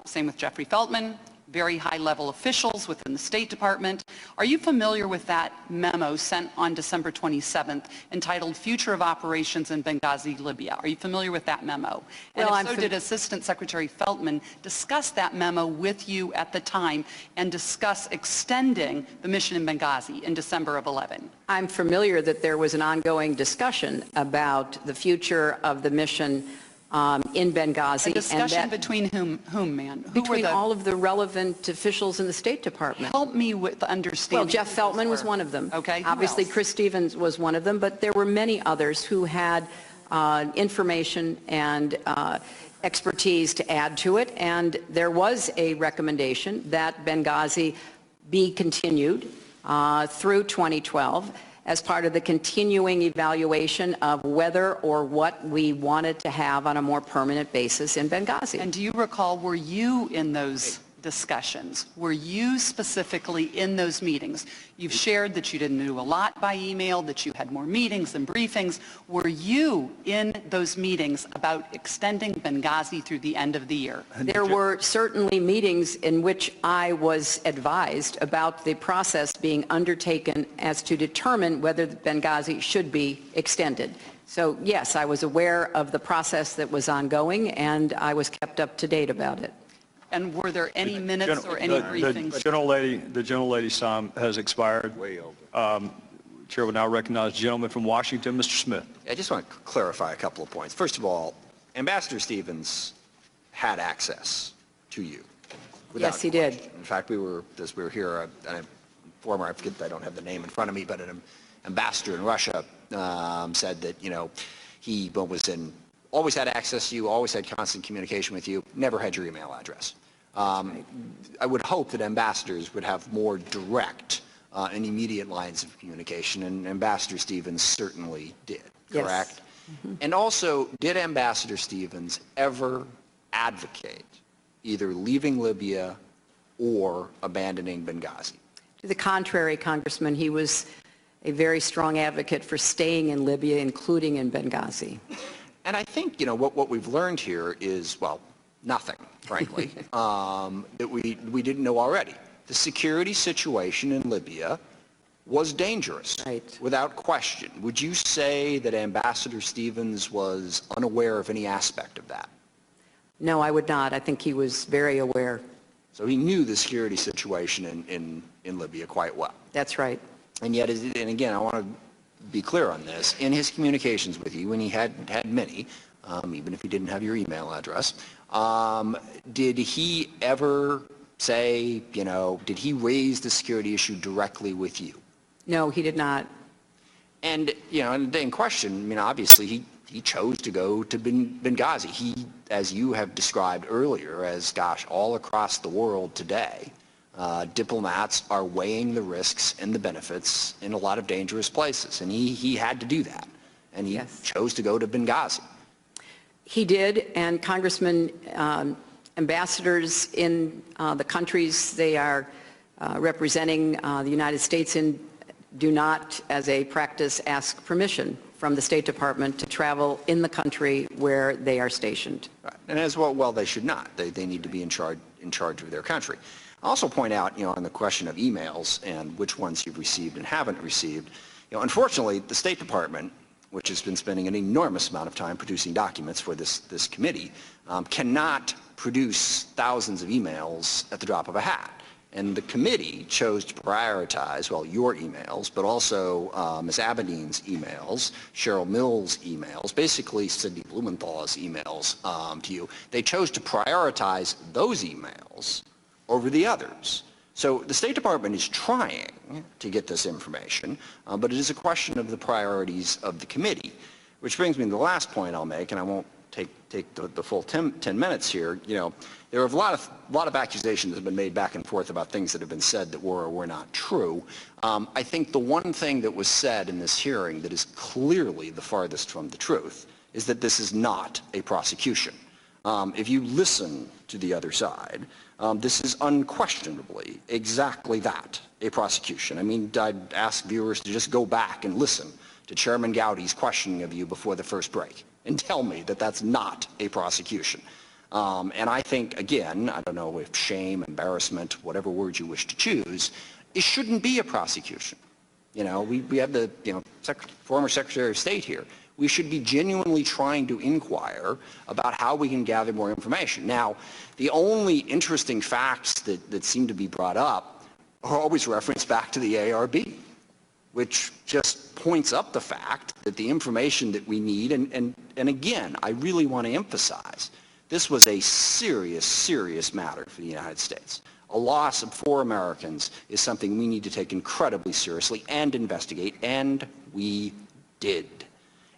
[SPEAKER 6] Same with Jeffrey Feltman, very high-level officials within the State Department. Are you familiar with that memo sent on December 27th entitled Future of Operations in Benghazi, Libya? Are you familiar with that memo? And
[SPEAKER 4] Well,
[SPEAKER 6] if so, did Assistant Secretary Feltman discuss that memo with you at the time and discuss extending the mission in Benghazi in December of 11?
[SPEAKER 4] I'm familiar that there was an ongoing discussion about the future of the mission in Benghazi.
[SPEAKER 6] A discussion
[SPEAKER 4] and
[SPEAKER 6] between whom, man? Who
[SPEAKER 4] between
[SPEAKER 6] were
[SPEAKER 4] all of the relevant officials in the State Department.
[SPEAKER 6] Help me with understanding.
[SPEAKER 4] Well, Jeff Feltman was one of them.
[SPEAKER 6] Okay.
[SPEAKER 4] Obviously, Chris Stevens was one of them, but there were many others who had information and expertise to add to it, and there was a recommendation that Benghazi be continued through 2012 as part of the continuing evaluation of whether or what we wanted to have on a more permanent basis in Benghazi.
[SPEAKER 6] And do you recall, were you in those discussions? Were you specifically in those meetings? You've shared that you didn't do a lot by email, that you had more meetings and briefings. Were you in those meetings about extending Benghazi through the end of the year?
[SPEAKER 4] There were certainly meetings in which I was advised about the process being undertaken as to determine whether Benghazi should be extended. So yes, I was aware of the process that was ongoing, and I was kept up to date about it.
[SPEAKER 6] And were there any minutes or any briefings?
[SPEAKER 5] The gentlelady's time has expired. Way over. Chair will now recognize the gentleman from Washington, Mr. Smith.
[SPEAKER 7] I just want to clarify a couple of points. First of all, Ambassador Stevens had access to you.
[SPEAKER 4] Yes, he did.
[SPEAKER 7] In fact, as we were here, a former, I don't have the name in front of me, but an ambassador in Russia said that, he always had access to you, always had constant communication with you, never had your email address. I would hope that ambassadors would have more direct and immediate lines of communication, and Ambassador Stevens certainly did, correct? Yes. Mm-hmm. And also, did Ambassador Stevens ever advocate either leaving Libya or abandoning Benghazi?
[SPEAKER 4] To the contrary, Congressman, he was a very strong advocate for staying in Libya, including in Benghazi.
[SPEAKER 7] And I think, what we've learned here is, well, nothing, frankly, that we didn't know already. The security situation in Libya was dangerous, right, without question. Would you say that Ambassador Stevens was unaware of any aspect of that?
[SPEAKER 4] No, I would not. I think he was very aware.
[SPEAKER 7] So he knew the security situation in Libya quite well.
[SPEAKER 4] That's right.
[SPEAKER 7] And yet, and again, I want to be clear on this, in his communications with you, and he had many, even if he didn't have your email address, did he ever say, did he raise the security issue directly with you?
[SPEAKER 4] No, he did not.
[SPEAKER 7] And, and in question, obviously he chose to go to Benghazi. He, as you have described earlier, as, gosh, all across the world today, diplomats are weighing the risks and the benefits in a lot of dangerous places, and he had to do that, and he chose to go to Benghazi.
[SPEAKER 4] He did, and Congressman, ambassadors in the countries they are representing the United States in do not, as a practice, ask permission from the State Department to travel in the country where they are stationed.
[SPEAKER 7] Right. And as well, they should not. They need to be in charge of their country. I'll also point out, on the question of emails and which ones you've received and haven't received, unfortunately, the State Department, which has been spending an enormous amount of time producing documents for this committee, cannot produce thousands of emails at the drop of a hat. And the committee chose to prioritize, well, your emails, but also Ms. Abedin's emails, Cheryl Mills' emails, basically Sidney Blumenthal's emails to you. They chose to prioritize those emails over the others. So the State Department is trying to get this information, but it is a question of the priorities of the committee, which brings me to the last point I'll make, and I won't take the full 10 minutes here. There are a lot of accusations that have been made back and forth about things that have been said that were or were not true. I think the one thing that was said in this hearing that is clearly the farthest from the truth is that this is not a prosecution. If you listen to the other side, this is unquestionably exactly that, a prosecution. I'd ask viewers to just go back and listen to Chairman Gowdy's questioning of you before the first break and tell me that that's not a prosecution. And I think, again, I don't know if shame, embarrassment, whatever word you wish to choose, it shouldn't be a prosecution. We have the former Secretary of State here. We should be genuinely trying to inquire about how we can gather more information. Now, the only interesting facts that seem to be brought up are always referenced back to the ARB, which just points up the fact that the information that we need, and again, I really want to emphasize, this was a serious, serious matter for the United States. A loss of 4 Americans is something we need to take incredibly seriously and investigate, and we did.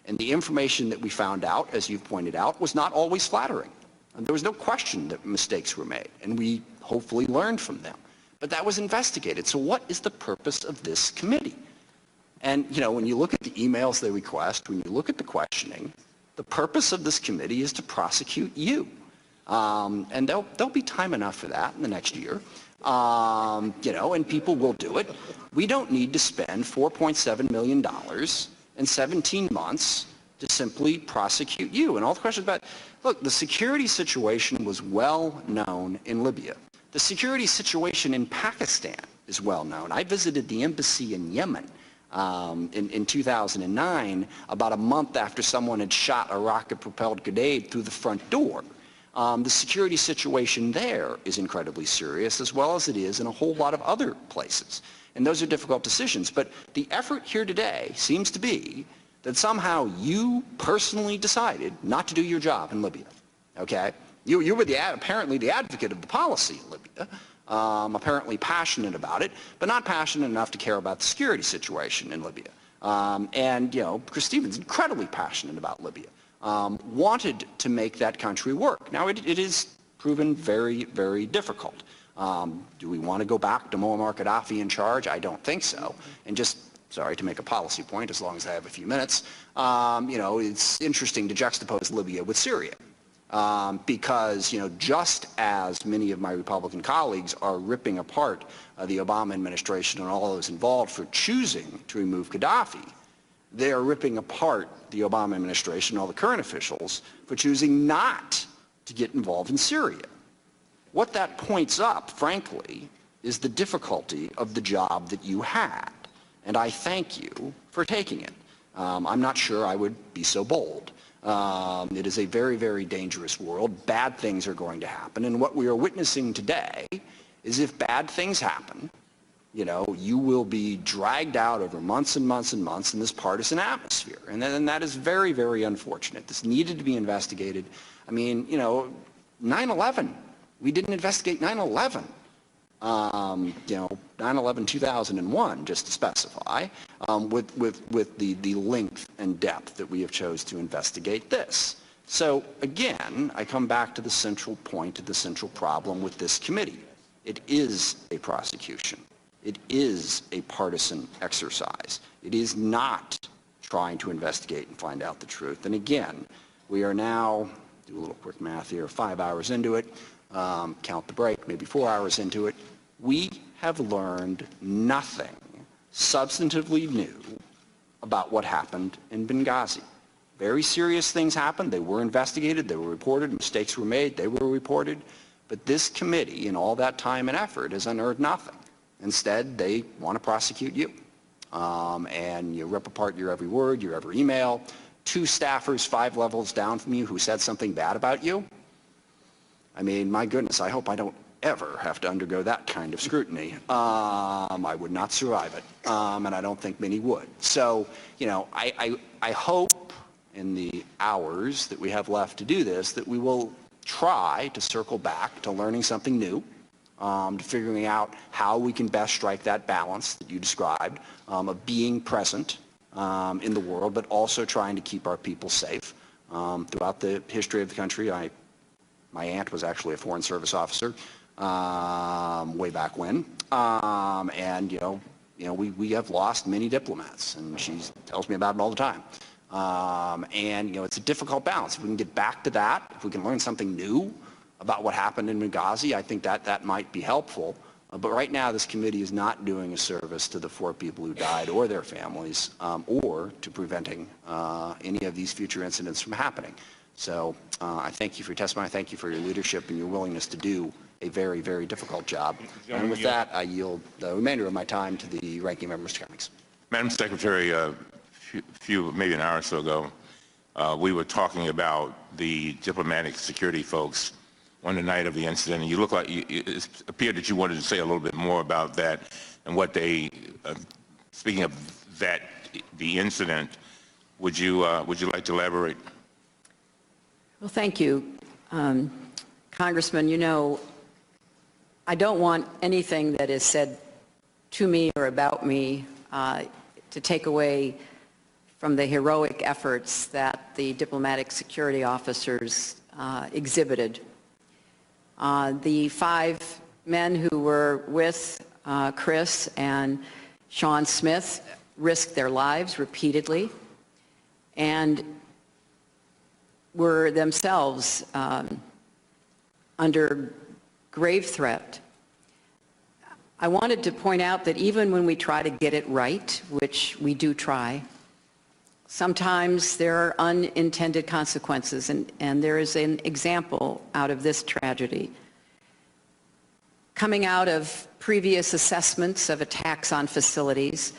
[SPEAKER 7] And the information that we found out, as you've pointed out, was not always flattering. And there was no question that mistakes were made, and we hopefully learned from them. But that was investigated. So what is the purpose of this committee? And, when you look at the emails they request, when you look at the questioning, the purpose of this committee is to prosecute you. And there'll be time enough for that in the next year. And people will do it. We don't need to spend $4.7 million in 17 months to simply prosecute you. And all the questions about, look, the security situation was well known in Libya. The security situation in Pakistan is well known. I visited the embassy in Yemen in 2009, about a month after someone had shot a rocket-propelled grenade through the front door. The security situation there is incredibly serious, as well as it is in a whole lot of other places. And those are difficult decisions. But the effort here today seems to be that somehow you personally decided not to do your job in Libya. Okay? You were apparently the advocate of the policy in Libya, apparently passionate about it, but not passionate enough to care about the security situation in Libya. Chris Stevens, incredibly passionate about Libya. Wanted to make that country work. Now, it is proven very, very difficult. Do we want to go back to Muammar Gaddafi in charge? I don't think so. And just, sorry to make a policy point, as long as I have a few minutes, it's interesting to juxtapose Libya with Syria. Because, just as many of my Republican colleagues are ripping apart the Obama administration and all those involved for choosing to remove Gaddafi, they are ripping apart the Obama administration and all the current officials for choosing not to get involved in Syria. What that points up, frankly, is the difficulty of the job that you had. And I thank you for taking it. I'm not sure I would be so bold. It is a very, very dangerous world. Bad things are going to happen. And what we are witnessing today is if bad things happen, you will be dragged out over months and months and months in this partisan atmosphere. And that is very, very unfortunate. This needed to be investigated. I mean, 9/11. We didn't investigate 9/11. 9/11/2001, just to specify, with the length and depth that we have chose to investigate this. So again, I come back to the central point, to the central problem with this committee. It is a prosecution. It is a partisan exercise. It is not trying to investigate and find out the truth. And again, we are now, do a little quick math here, 5 hours into it, count the break, maybe 4 hours into it. We have learned nothing substantively new about what happened in Benghazi. Very serious things happened. They were investigated. They were reported. Mistakes were made. They were reported. But this committee, in all that time and effort, has unearthed nothing. Instead, they want to prosecute you. And you rip apart your every word, your every email. 2 staffers 5 levels down from you who said something bad about you. I mean, my goodness, I hope I don't ever have to undergo that kind of scrutiny. I would not survive it, and I don't think many would. So, I hope in the hours that we have left to do this that we will try to circle back to learning something new, to figuring out how we can best strike that balance that you described of being present in the world, but also trying to keep our people safe. Throughout the history of the country, my aunt was actually a Foreign Service officer way back when, we have lost many diplomats, and she tells me about it all the time. It's a difficult balance. If we can get back to that, if we can learn something new about what happened in Benghazi, I think that might be helpful. But right now, this committee is not doing a service to the 4 people who died or their families, or to preventing any of these future incidents from happening. So I thank you for your testimony. I thank you for your leadership and your willingness to do a very, very difficult job. And with that, I yield the remainder of my time to the ranking member, Mr. Cummings.
[SPEAKER 8] Madam Secretary, maybe an hour or so ago, we were talking about the diplomatic security folks on the night of the incident, and you look like it appeared that you wanted to say a little bit more about that and what they. Speaking of that, the incident, would you like to elaborate?
[SPEAKER 4] Well, thank you, Congressman. I don't want anything that is said to me or about me to take away from the heroic efforts that the diplomatic security officers exhibited. The 5 men who were with Chris and Sean Smith risked their lives repeatedly and were themselves under grave threat. I wanted to point out that even when we try to get it right, which we do try, sometimes there are unintended consequences, and there is an example out of this tragedy. Coming out of previous assessments of attacks on facilities,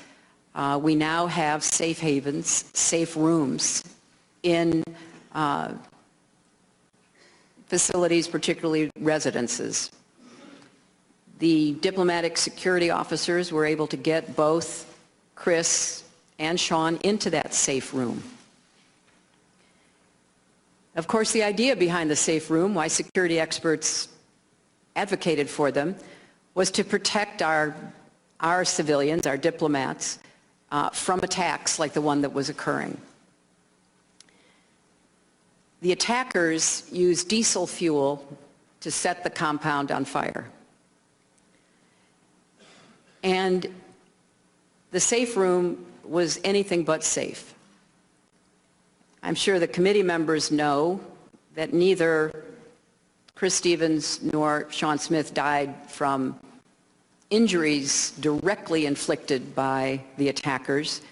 [SPEAKER 4] we now have safe havens, safe rooms in facilities, particularly residences. The diplomatic security officers were able to get both Chris and Sean into that safe room. Of course, the idea behind the safe room, why security experts advocated for them, was to protect our civilians, our diplomats, from attacks like the one that was occurring. The attackers used diesel fuel to set the compound on fire. And the safe room was anything but safe. I'm sure the committee members know that neither Chris Stevens nor Sean Smith died from injuries directly inflicted by the attackers.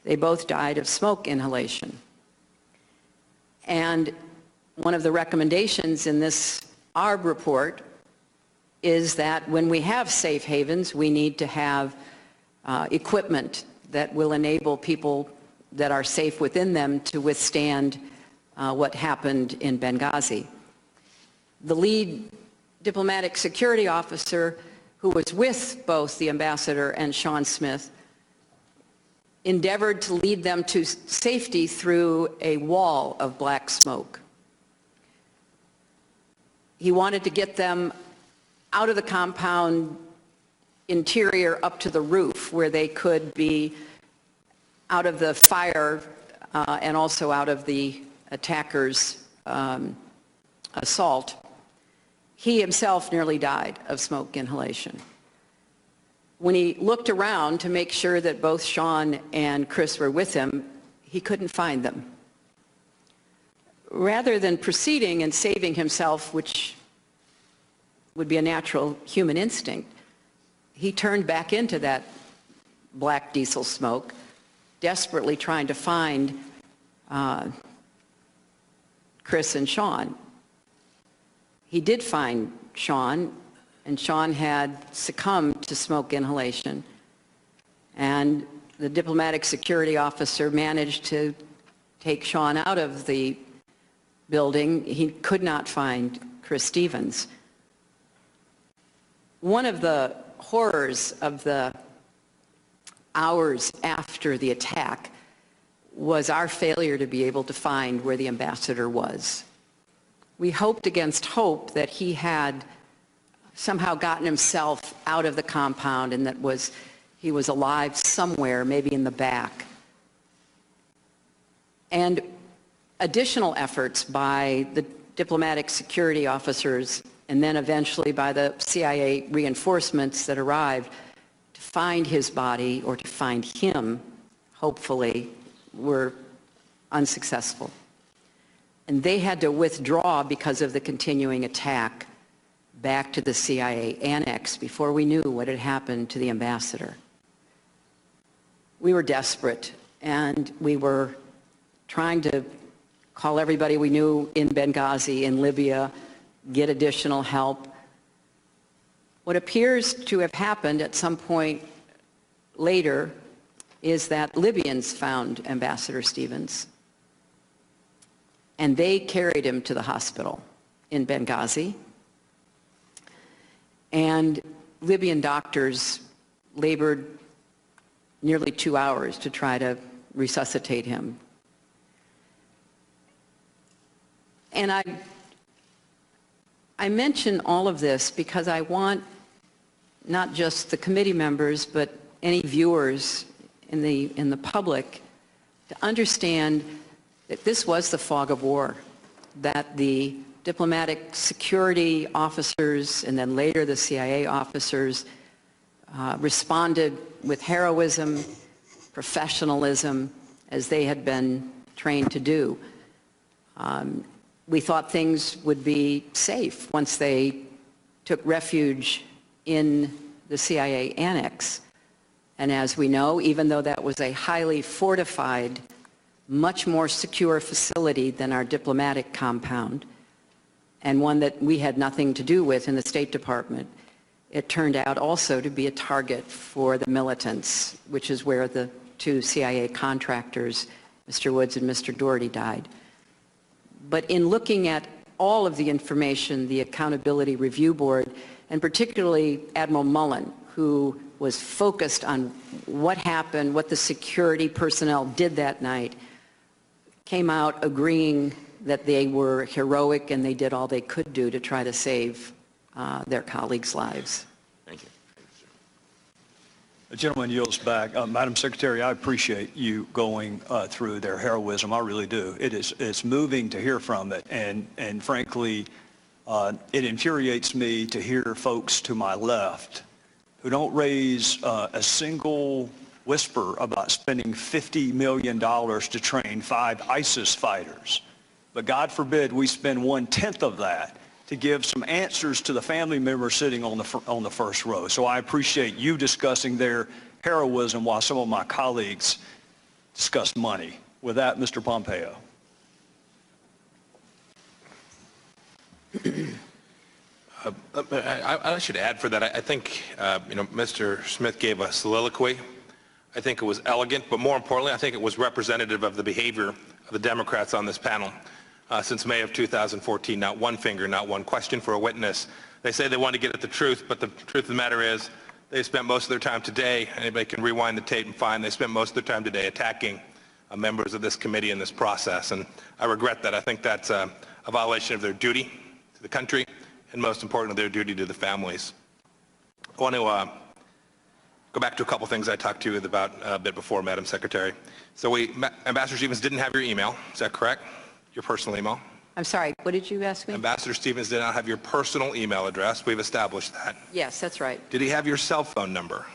[SPEAKER 4] They both died of smoke inhalation. And one of the recommendations in this ARB report is that when we have safe havens, we need to have equipment that will enable people that are safe within them to withstand what happened in Benghazi. The lead diplomatic security officer, who was with both the ambassador and Sean Smith, endeavored to lead them to safety through a wall of black smoke. He wanted to get them out of the compound interior up to the roof, where they could be out of the fire and also out of the attackers' assault. He himself nearly died of smoke inhalation. When he looked around to make sure that both Sean and Chris were with him, he couldn't find them. Rather than proceeding and saving himself, which would be a natural human instinct, he turned back into that black diesel smoke, desperately trying to find Chris and Sean. He did find Sean, and Sean had succumbed to smoke inhalation. And the diplomatic security officer managed to take Sean out of the building. He could not find Chris Stevens. One of the horrors of the hours after the attack was our failure to be able to find where the ambassador was. We hoped against hope that he had somehow gotten himself out of the compound and that he was alive somewhere, maybe in the back. And additional efforts by the diplomatic security officers and then eventually by the CIA reinforcements that arrived to find his body, or to find him, hopefully, were unsuccessful. And they had to withdraw because of the continuing attack back to the CIA annex before we knew what had happened to the ambassador. We were desperate, and we were trying to call everybody we knew in Benghazi, in Libya, get additional help. What appears to have happened at some point later is that Libyans found Ambassador Stevens, and they carried him to the hospital in Benghazi. And Libyan doctors labored nearly 2 hours to try to resuscitate him. And I mention all of this because I want not just the committee members, but any viewers in the public to understand that this was the fog of war, that the diplomatic security officers and then later the CIA officers responded with heroism, professionalism, as they had been trained to do. we thought things would be safe once they took refuge in the CIA annex. And as we know, even though that was a highly fortified, much more secure facility than our diplomatic compound, and one that we had nothing to do with in the State Department, it turned out also to be a target for the militants, which is where the two CIA contractors, Mr. Woods and Mr. Doherty, died. But in looking at all of the information, the Accountability Review Board, and particularly Admiral Mullen, who was focused on what happened, what the security personnel did that night, came out agreeing that they were heroic and they did all they could do to try to save their colleagues' lives.
[SPEAKER 8] Thank you.
[SPEAKER 5] The gentleman yields back. Madam Secretary, I appreciate you going through their heroism. I really do. It's moving to hear from it, and frankly, it infuriates me to hear folks to my left who don't raise a single whisper about spending $50 million to train 5 ISIS fighters. But God forbid we spend 1/10 of that to give some answers to the family members sitting on the first row. So I appreciate you discussing their heroism while some of my colleagues discuss money. With that, Mr. Pompeo.
[SPEAKER 9] I should add for that, I think, Mr. Smith gave a soliloquy. I think it was elegant, but more importantly, I think it was representative of the behavior of the Democrats on this panel. Since May of 2014, not one finger, not one question for a witness. They say they want to get at the truth, but the truth of the matter is they spent most of their time today, anybody can rewind the tape and find they spent most of their time today attacking members of this committee in this process. And I regret that. I think that's a violation of their duty to the country and most importantly, their duty to the families. I want to go back to a couple things I talked to you about a bit before, Madam Secretary. So Ambassador Stevens didn't have your email, is that correct? Your personal email?
[SPEAKER 4] I'm sorry, what did you ask me?
[SPEAKER 9] Ambassador Stevens did not have your personal email address. We've established that.
[SPEAKER 4] Yes, that's right.
[SPEAKER 9] Did he have your cell phone number?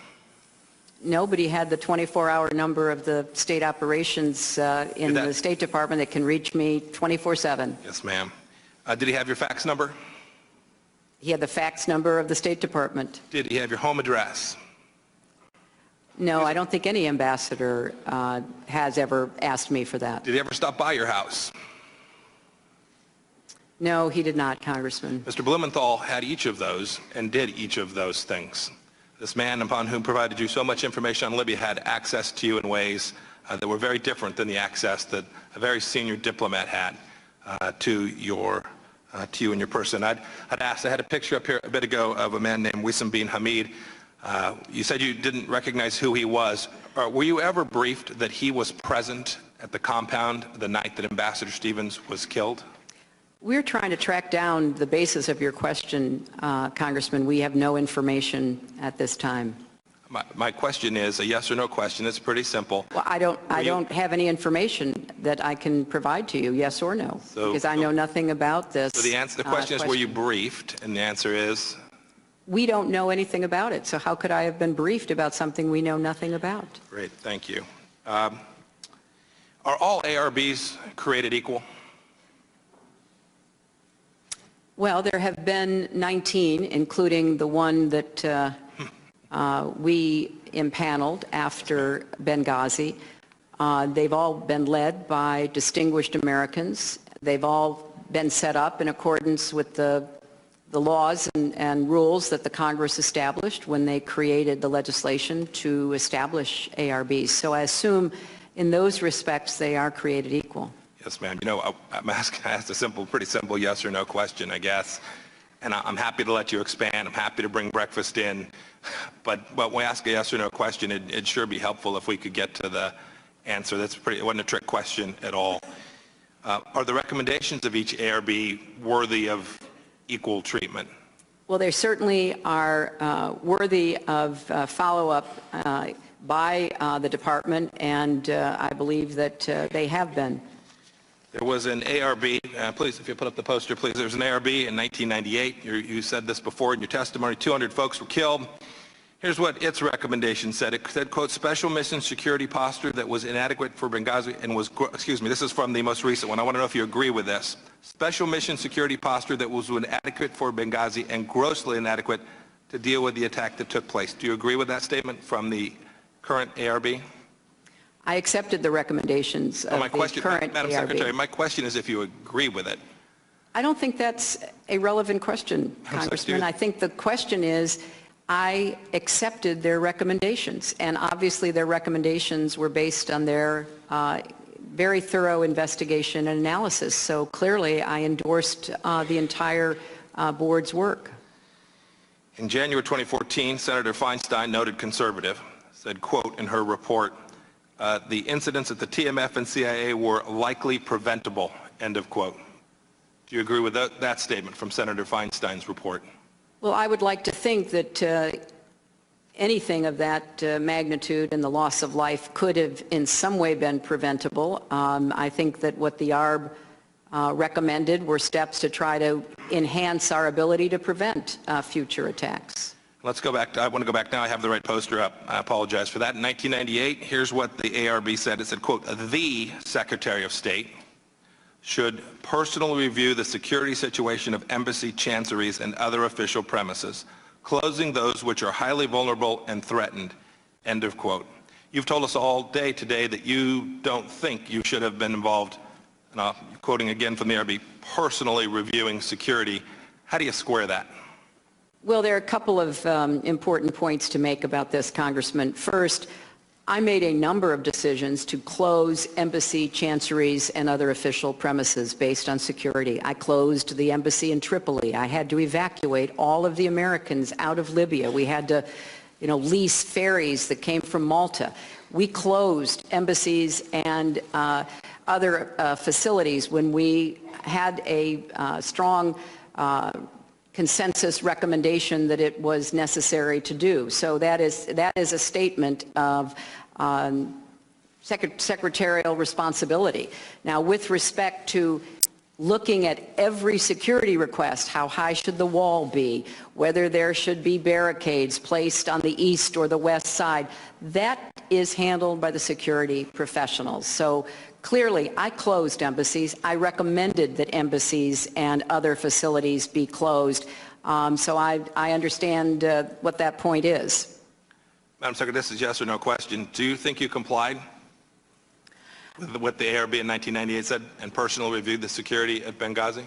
[SPEAKER 4] No, but he had the 24-hour number of the state operations in the State Department that can reach me 24/7.
[SPEAKER 9] Yes, ma'am. Did he have your fax number?
[SPEAKER 4] He had the fax number of the State Department.
[SPEAKER 9] Did he have your home address?
[SPEAKER 4] No, I don't think any ambassador has ever asked me for that.
[SPEAKER 9] Did he ever stop by your house?
[SPEAKER 4] No, he did not, Congressman.
[SPEAKER 9] Mr. Blumenthal had each of those and did each of those things. This man upon whom provided you so much information on Libya had access to you in ways that were very different than the access that a very senior diplomat had to you and your person. I had a picture up here a bit ago of a man named Wissam bin Hamid. You said you didn't recognize who he was. Were you ever briefed that he was present at the compound the night that Ambassador Stevens was killed?
[SPEAKER 4] We're trying to track down the basis of your question, Congressman. We have no information at this time.
[SPEAKER 9] My question is a yes or no question. It's pretty simple.
[SPEAKER 4] Well, I don't have any information that I can provide to you, yes or no, because I know nothing about this.
[SPEAKER 9] So the question is, were you briefed? And the answer is?
[SPEAKER 4] We don't know anything about it, so how could I have been briefed about something we know nothing about?
[SPEAKER 9] Great, thank you. Are all ARBs created equal?
[SPEAKER 4] Well, there have been 19, including the one that we impaneled after Benghazi. They've all been led by distinguished Americans. They've all been set up in accordance with the laws and rules that the Congress established when they created the legislation to establish ARBs. So I assume in those respects they are created equal.
[SPEAKER 9] Yes, ma'am. You know, I asked a pretty simple yes or no question, I guess. And I'm happy to let you expand. I'm happy to bring breakfast in. But when we ask a yes or no question, it'd sure be helpful if we could get to the answer. It wasn't a trick question at all. Are the recommendations of each ARB worthy of equal treatment?
[SPEAKER 4] Well, they certainly are worthy of follow-up by the department, and I believe that they have been.
[SPEAKER 9] There was an ARB, please, if you put up the poster, please. There was an ARB in 1998. You said this before in your testimony. 200 folks were killed. Here's what its recommendation said. It said, quote, special mission security posture that was inadequate for Benghazi and was, excuse me, this is from the most recent one. I want to know if you agree with this. Special mission security posture that was inadequate for Benghazi and grossly inadequate to deal with the attack that took place. Do you agree with that statement from the current ARB?
[SPEAKER 4] I accepted the recommendations of the current
[SPEAKER 9] Madam
[SPEAKER 4] ARB.
[SPEAKER 9] Secretary, my question is if you agree with it.
[SPEAKER 4] I don't think that's a relevant question, Congressman. I think the question is, I accepted their recommendations, and obviously their recommendations were based on their very thorough investigation and analysis. So clearly, I endorsed the entire board's work.
[SPEAKER 9] In January 2014, Senator Feinstein, noted conservative, said, quote, in her report, the incidents at the TMF and CIA were likely preventable, end of quote. Do you agree with that statement from Senator Feinstein's report?
[SPEAKER 4] Well, I would like to think that anything of that magnitude and the loss of life could have in some way been preventable. I think that what the ARB recommended were steps to try to enhance our ability to prevent future attacks.
[SPEAKER 9] Let's go back. I want to go back now. I have the right poster up. I apologize for that. In 1998, here's what the ARB said. It said, quote, the Secretary of State should personally review the security situation of embassy chanceries and other official premises, closing those which are highly vulnerable and threatened, end of quote. You've told us all day today that you don't think you should have been involved, and I'm quoting again from the ARB, personally reviewing security. How do you square that?
[SPEAKER 4] Well, there are a couple of important points to make about this, Congressman. First, I made a number of decisions to close embassy, chanceries, and other official premises based on security. I closed the embassy in Tripoli. I had to evacuate all of the Americans out of Libya. We had to, lease ferries that came from Malta. We closed embassies and other facilities when we had a strong consensus recommendation that it was necessary to do. So that is a statement of secretarial responsibility. Now, with respect to looking at every security request, how high should the wall be, whether there should be barricades placed on the east or the west side, that is handled by the security professionals. So clearly, I closed embassies. I recommended that embassies and other facilities be closed. So I understand what that point is.
[SPEAKER 9] Madam Secretary, this is yes or no question. Do you think you complied with what the ARB in 1998 said and personally reviewed the security at Benghazi?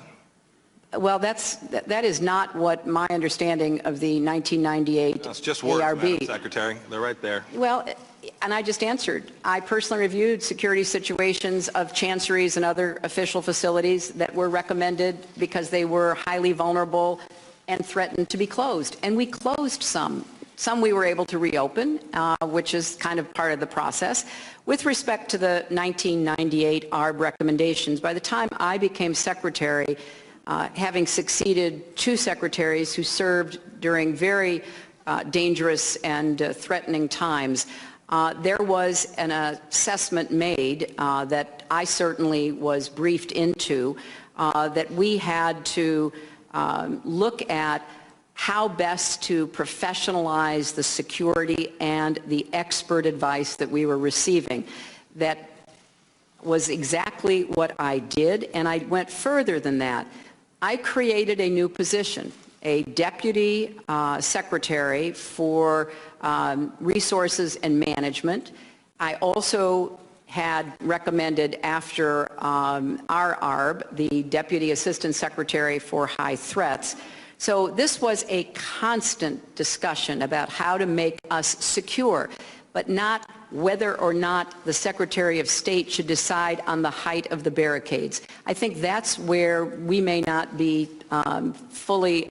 [SPEAKER 4] Well, that is not what my understanding of the 1998
[SPEAKER 9] It's just words,
[SPEAKER 4] ARB.
[SPEAKER 9] Madam Secretary. They're right there.
[SPEAKER 4] Well, and I just answered. I personally reviewed security situations of chanceries and other official facilities that were recommended because they were highly vulnerable and threatened to be closed. And we closed some. Some we were able to reopen, which is kind of part of the process. With respect to the 1998 ARB recommendations, by the time I became secretary, having succeeded two secretaries who served during very dangerous and threatening times, there was an assessment made that I certainly was briefed into that we had to look at how best to professionalize the security and the expert advice that we were receiving. That was exactly what I did, and I went further than that. I created a new position, a deputy secretary for resources and management. I also had recommended after our ARB, the deputy assistant secretary for high threats. So this was a constant discussion about how to make us secure, but not whether or not the Secretary of State should decide on the height of the barricades. I think that's where we may not be fully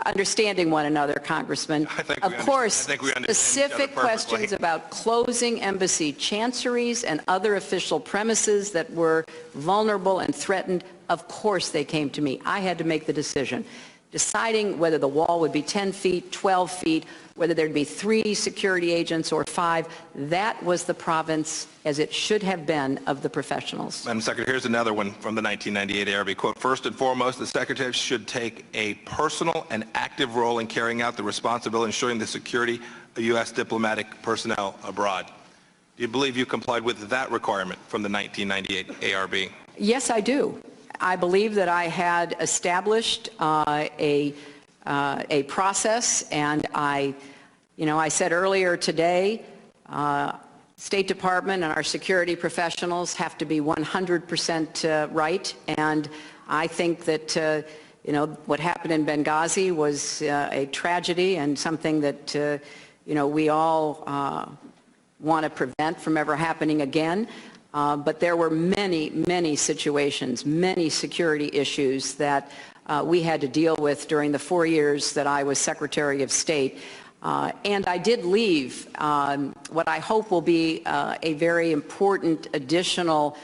[SPEAKER 4] understanding one another, Congressman. Of course, specific questions about closing embassy chanceries and other official premises that were vulnerable and threatened, of course they came to me. I had to make the decision. deciding whether the wall would be 10 feet, 12 feet, whether there'd be 3 security agents or 5, that was the province, as it should have been, of the professionals.
[SPEAKER 9] Madam Secretary, here's another one from the 1998 ARB. Quote, first and foremost, the Secretary should take a personal and active role in carrying out the responsibility of ensuring the security of U.S. diplomatic personnel abroad. Do you believe you complied with that requirement from the 1998 ARB?
[SPEAKER 4] Yes, I do. I believe that I had established a process, and I said earlier today, State Department and our security professionals have to be 100% right, and I think that what happened in Benghazi was a tragedy and something that we all want to prevent from ever happening again. But there were many, many situations, many security issues that we had to deal with during the 4 years that I was Secretary of State. And I did leave what I hope will be a very important additional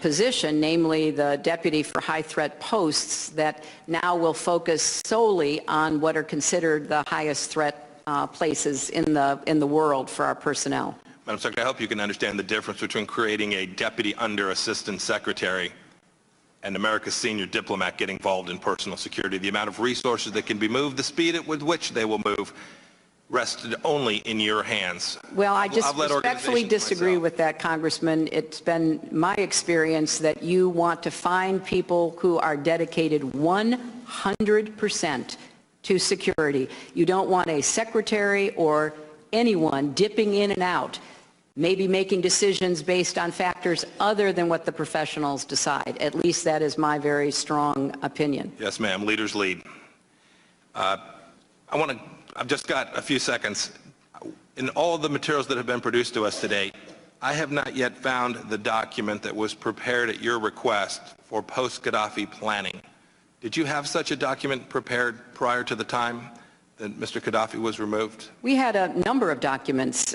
[SPEAKER 4] position, namely the Deputy for High Threat Posts, that now will focus solely on what are considered the highest threat places in the world for our personnel.
[SPEAKER 9] Madam Secretary, I hope you can understand the difference between creating a deputy under Assistant Secretary and America's senior diplomat getting involved in personal security. The amount of resources that can be moved, the speed with which they will move, rested only in your hands.
[SPEAKER 4] Well, I just respectfully disagree with that, Congressman. It's been my experience that you want to find people who are dedicated 100% to security. You don't want a secretary or anyone dipping in and out, maybe making decisions based on factors other than what the professionals decide. At least that is my very strong opinion.
[SPEAKER 9] Yes, ma'am. Leaders lead. I've just got a few seconds. In all of the materials that have been produced to us today, I have not yet found the document that was prepared at your request for post-Gaddafi planning. Did you have such a document prepared prior to the time that Mr. Gaddafi was removed?
[SPEAKER 4] We had a number of documents.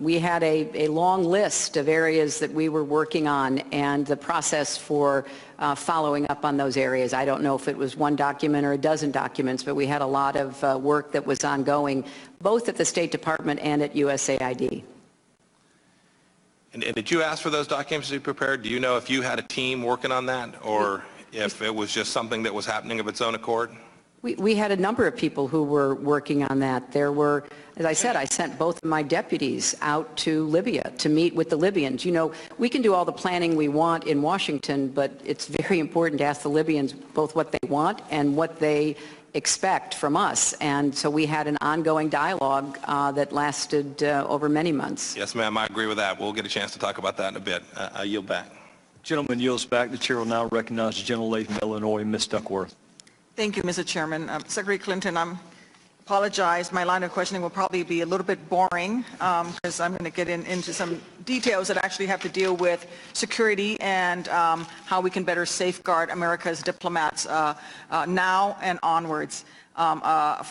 [SPEAKER 4] We had a long list of areas that we were working on and the process for following up on those areas. I don't know if it was one document or a dozen documents, but we had a lot of work that was ongoing, both at the State Department and at USAID.
[SPEAKER 9] And did you ask for those documents to be prepared? Do you know if you had a team working on that, or if it was just something that was happening of its own accord?
[SPEAKER 4] We had a number of people who were working on that. There were, as I said, I sent both of my deputies out to Libya to meet with the Libyans. You know, we can do all the planning we want in Washington, but it's very important to ask the Libyans both what they want and what they expect from us. And so we had an ongoing dialogue that lasted over many months.
[SPEAKER 9] Yes, ma'am, I agree with that. We'll get a chance to talk about that in a bit. I yield back.
[SPEAKER 5] Gentleman yields back. The chair will now recognize the gentlelady from Illinois, Ms. Duckworth.
[SPEAKER 10] Thank you, Mr. Chairman. Secretary Clinton, I apologize. My line of questioning will probably be a little bit boring because I'm going to get into some details that actually have to deal with security and how we can better safeguard America's diplomats now and onwards. I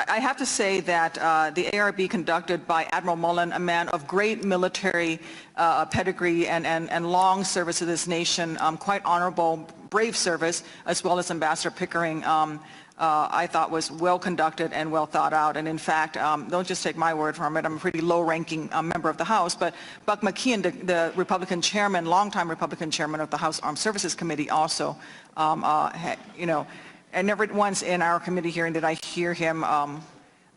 [SPEAKER 10] have to say that the ARB conducted by Admiral Mullen, a man of great military pedigree and long service to this nation, quite honorable, brave service, as well as Ambassador Pickering, I thought was well conducted and well thought out. And in fact, don't just take my word from it, I'm a pretty low-ranking member of the House, but Buck McKeon, the Republican chairman, longtime Republican chairman of the House Armed Services Committee also, and never once in our committee hearing did I hear him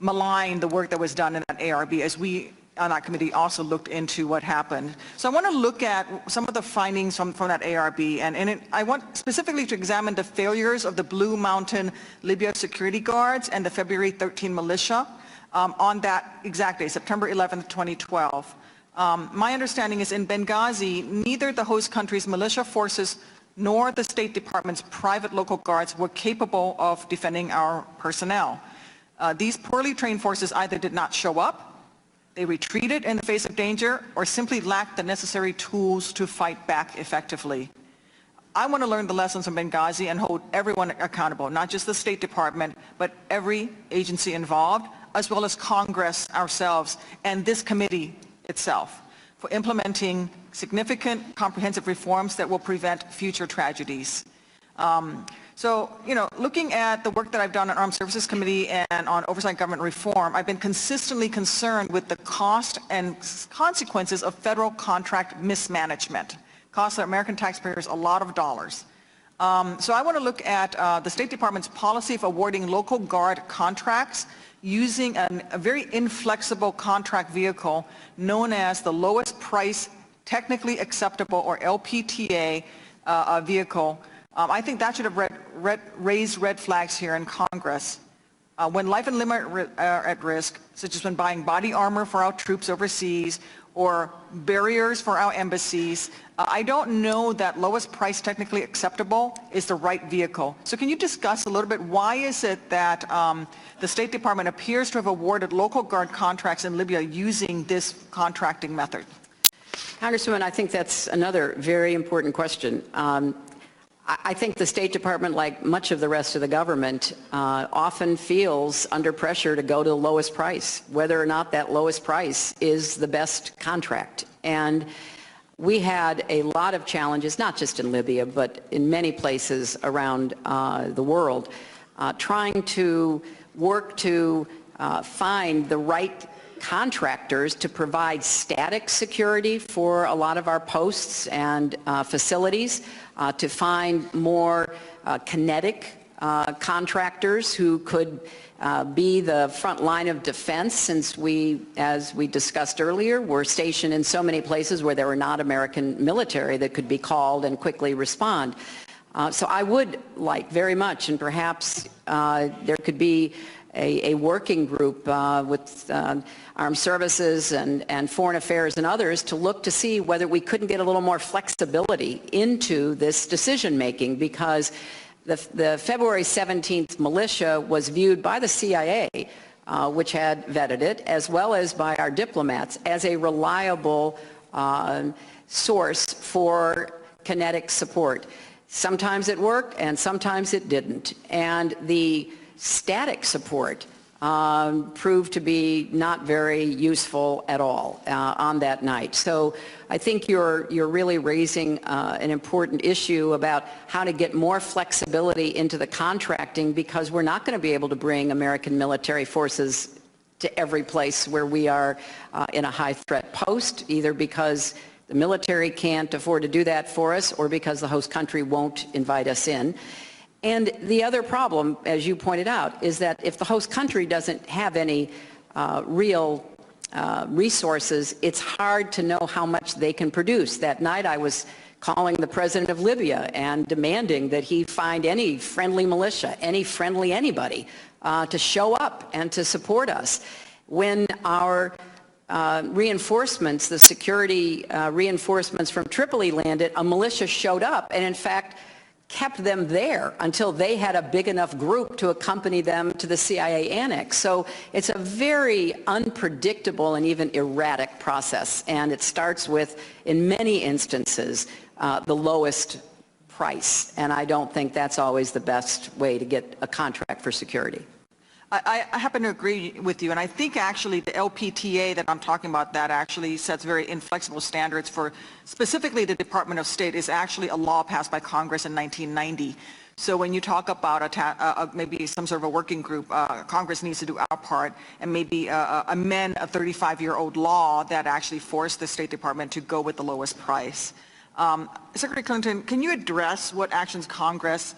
[SPEAKER 10] malign the work that was done in that ARB, as we on that committee also looked into what happened. So I want to look at some of the findings from that ARB, and I want specifically to examine the failures of the Blue Mountain Libya security guards and the February 13 militia on that exact day, September 11th, 2012. My understanding is in Benghazi, neither the host country's militia forces nor the State Department's private local guards were capable of defending our personnel. These poorly trained forces either did not show up, they retreated in the face of danger, or simply lacked the necessary tools to fight back effectively. I want to learn the lessons from Benghazi and hold everyone accountable, not just the State Department, but every agency involved, as well as Congress ourselves and this committee itself, for implementing significant comprehensive reforms that will prevent future tragedies. So, looking at the work that I've done on Armed Services Committee and on Oversight and Government Reform, I've been consistently concerned with the cost and consequences of federal contract mismanagement. Costs the American taxpayers a lot of dollars. So I want to look at the State Department's policy of awarding local guard contracts using a very inflexible contract vehicle known as the lowest price technically acceptable, or LPTA, vehicle. I think that should have raised red flags here in Congress. When life and limb are at risk, such as when buying body armor for our troops overseas or barriers for our embassies, I don't know that lowest price technically acceptable is the right vehicle. So can you discuss a little bit why is it that the State Department appears to have awarded local guard contracts in Libya using this contracting method?
[SPEAKER 4] Congresswoman, I think that's another very important question. I think the State Department, like much of the rest of the government, often feels under pressure to go to the lowest price, whether or not that lowest price is the best contract. And we had a lot of challenges, not just in Libya, but in many places around the world, trying to work to find the right contractors to provide static security for a lot of our posts and facilities, to find more kinetic contractors who could be the front line of defense, since we, as we discussed earlier, were stationed in so many places where there were not American military that could be called and quickly respond. So I would like very much, and perhaps there could be a working group with armed services and foreign affairs and others to look to see whether we couldn't get a little more flexibility into this decision making, because the February 17th militia was viewed by the CIA, which had vetted it, as well as by our diplomats, as a reliable source for kinetic support. Sometimes it worked and sometimes it didn't. And the static support proved to be not very useful at all on that night. So I think you're really raising an important issue about how to get more flexibility into the contracting, because we're not going to be able to bring American military forces to every place where we are in a high threat post, either because the military can't afford to do that for us or because the host country won't invite us in. And the other problem, as you pointed out, is that if the host country doesn't have any real resources, it's hard to know how much they can produce. That night I was calling the president of Libya and demanding that he find any friendly militia, any friendly anybody, to show up and to support us. When our reinforcements, the security reinforcements from Tripoli landed, a militia showed up and in fact kept them there until they had a big enough group to accompany them to the CIA annex. So it's a very unpredictable and even erratic process, and it starts with, in many instances, the lowest price, and I don't think that's always the best way to get a contract for security.
[SPEAKER 10] I happen to agree with you, and I think actually the LPTA that I'm talking about that actually sets very inflexible standards for specifically the Department of State is actually a law passed by Congress in 1990. So when you talk about maybe some sort of a working group, Congress needs to do our part and maybe amend a 35-year-old law that actually forced the State Department to go with the lowest price. Secretary Clinton, can you address what actions Congress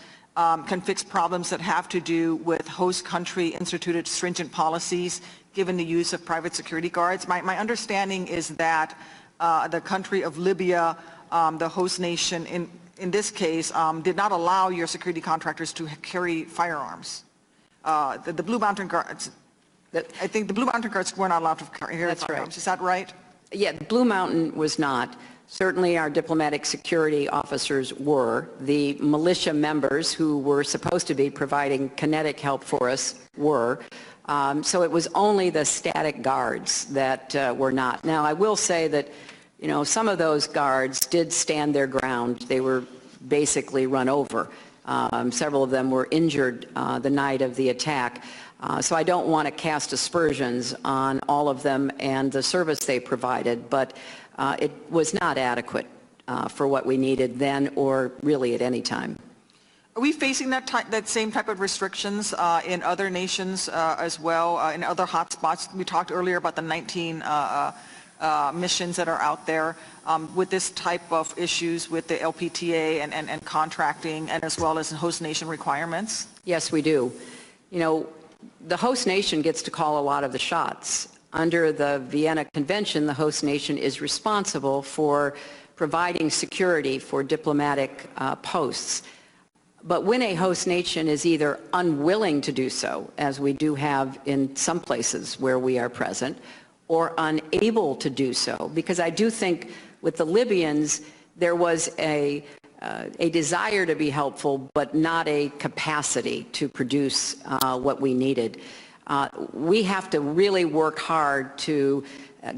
[SPEAKER 10] can fix problems that have to do with host country instituted stringent policies given the use of private security guards? My understanding is that the country of Libya, the host nation in this case, did not allow your security contractors to carry firearms. The Blue Mountain Guards, I think the Blue Mountain Guards were not allowed to carry firearms.
[SPEAKER 4] Right.
[SPEAKER 10] Is that right?
[SPEAKER 4] Yeah, Blue Mountain was not. Certainly our diplomatic security officers were. The militia members who were supposed to be providing kinetic help for us were. So it was only the static guards that were not. Now, I will say that, you know, some of those guards did stand their ground. They were basically run over. Several of them were injured the night of the attack. So I don't want to cast aspersions on all of them and the service they provided, but it was not adequate for what we needed then or really at any time.
[SPEAKER 10] Are we facing that same type of restrictions in other nations as well, in other hotspots? We talked earlier about the 19 missions that are out there with this type of issues with the LPTA and contracting, and as well as host nation requirements?
[SPEAKER 4] Yes, we do. You know, the host nation gets to call a lot of the shots. Under the Vienna Convention, the host nation is responsible for providing security for diplomatic posts. But when a host nation is either unwilling to do so, as we do have in some places where we are present, or unable to do so, because I do think with the Libyans, there was a desire to be helpful, but not a capacity to produce what we needed. We have to really work hard to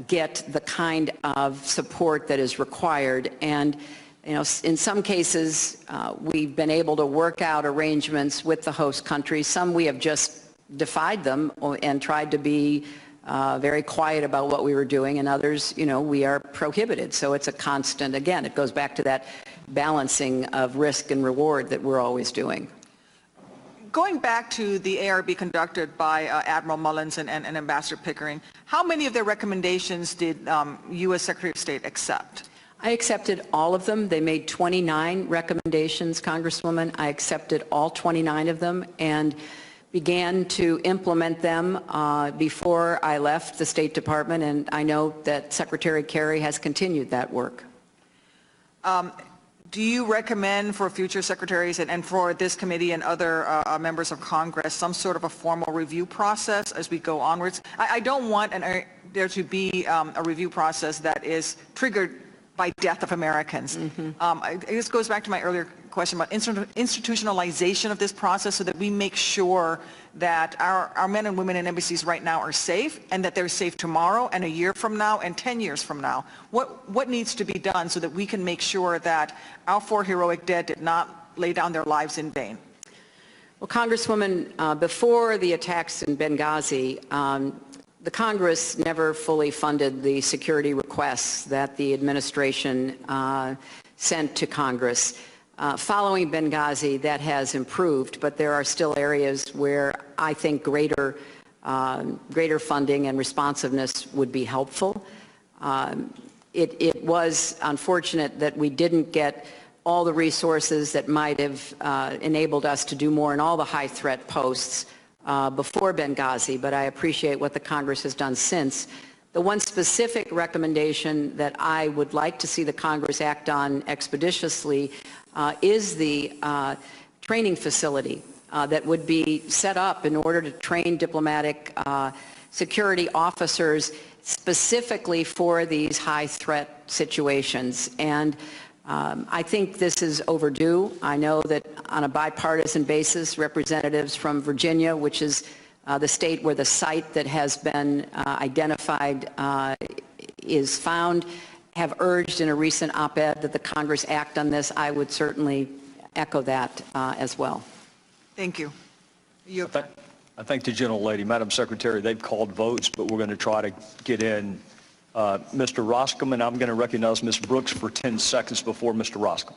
[SPEAKER 4] get the kind of support that is required. And, you know, in some cases, we've been able to work out arrangements with the host countries. Some we have just defied them and tried to be very quiet about what we were doing, and others, you know, we are prohibited. So it's a constant, again, it goes back to that balancing of risk and reward that we're always doing.
[SPEAKER 10] Going back to the ARB conducted by Admiral Mullins and Ambassador Pickering, how many of their recommendations did U.S. Secretary of State accept?
[SPEAKER 4] I accepted all of them. They made 29 recommendations, Congresswoman. I accepted all 29 of them and began to implement them before I left the State Department, and I know that Secretary Kerry has continued that work.
[SPEAKER 10] Do you recommend for future secretaries and for this committee and other members of Congress some sort of a formal review process as we go onwards? I don't want there to be a review process that is triggered by death of Americans. This goes back to my earlier question about institutionalization of this process so that we make sure that our men and women in embassies right now are safe, and that they're safe tomorrow and a year from now and 10 years from now. What needs to be done so that we can make sure that our 4 heroic dead did not lay down their lives in vain?
[SPEAKER 4] Well, Congresswoman, before the attacks in Benghazi, the Congress never fully funded the security requests that the administration sent to Congress. Following Benghazi, that has improved, but there are still areas where I think greater funding and responsiveness would be helpful. It was unfortunate that we didn't get all the resources that might have enabled us to do more in all the high-threat posts before Benghazi, but I appreciate what the Congress has done since. The one specific recommendation that I would like to see the Congress act on expeditiously is the training facility that would be set up in order to train diplomatic security officers specifically for these high-threat situations. And I think this is overdue. I know that on a bipartisan basis, representatives from Virginia, which is the state where the site that has been identified is found, have urged in a recent op-ed that the Congress act on this. I would certainly echo that as well.
[SPEAKER 10] Thank you.
[SPEAKER 5] I thank the gentlelady. Madam Secretary, they've called votes, but we're going to try to get in Mr. Roscom, and I'm going to recognize Ms. Brooks for 10 seconds before Mr. Roscom.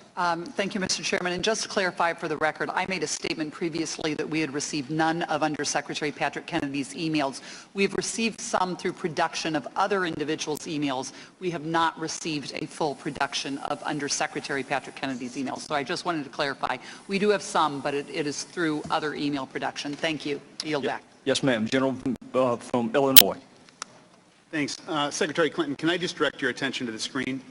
[SPEAKER 6] Thank you, Mr. Chairman. And just to clarify for the record, I made a statement previously that we had received none of Undersecretary Patrick Kennedy's emails. We've received some through production of other individuals' emails. We have not received a full production of Undersecretary Patrick Kennedy's emails. So I just wanted to clarify. We do have some, but it is through other email production. Thank you. I yield back.
[SPEAKER 5] Yes, ma'am. Gentleman from Illinois.
[SPEAKER 11] Thanks. Secretary Clinton, can I just direct your attention to the screen?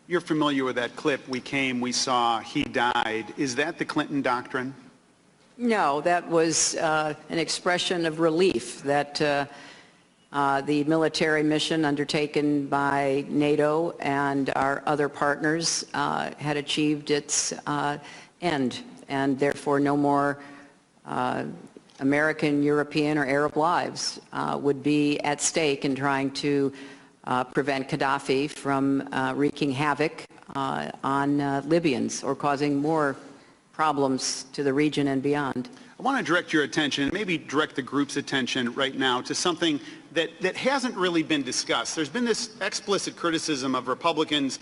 [SPEAKER 11] You're familiar with that clip. We came, we saw, he died. Is that the Clinton doctrine?
[SPEAKER 4] No, that was an expression of relief that the military mission undertaken by NATO and our other partners had achieved its end, and therefore no more American, European, or Arab lives would be at stake in trying to prevent Gaddafi from wreaking havoc on Libyans or causing more problems to the region and beyond.
[SPEAKER 11] I want to direct your attention, and maybe direct the group's attention right now, to something that hasn't really been discussed. There's been this explicit criticism of Republicans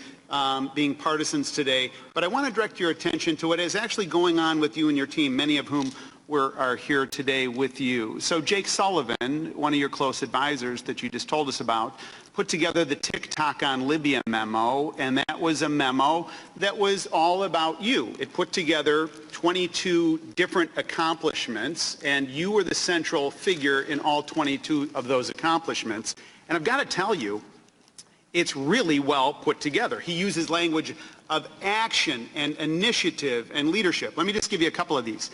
[SPEAKER 11] being partisans today, but I want to direct your attention to what is actually going on with you and your team, many of whom are here today with you. So Jake Sullivan, one of your close advisors that you just told us about, put together the TikTok on Libya memo, and that was a memo that was all about you. It put together 22 different accomplishments, and you were the central figure in all 22 of those accomplishments. And I've got to tell you, it's really well put together. He uses language of action and initiative and leadership. Let me just give you a couple of these.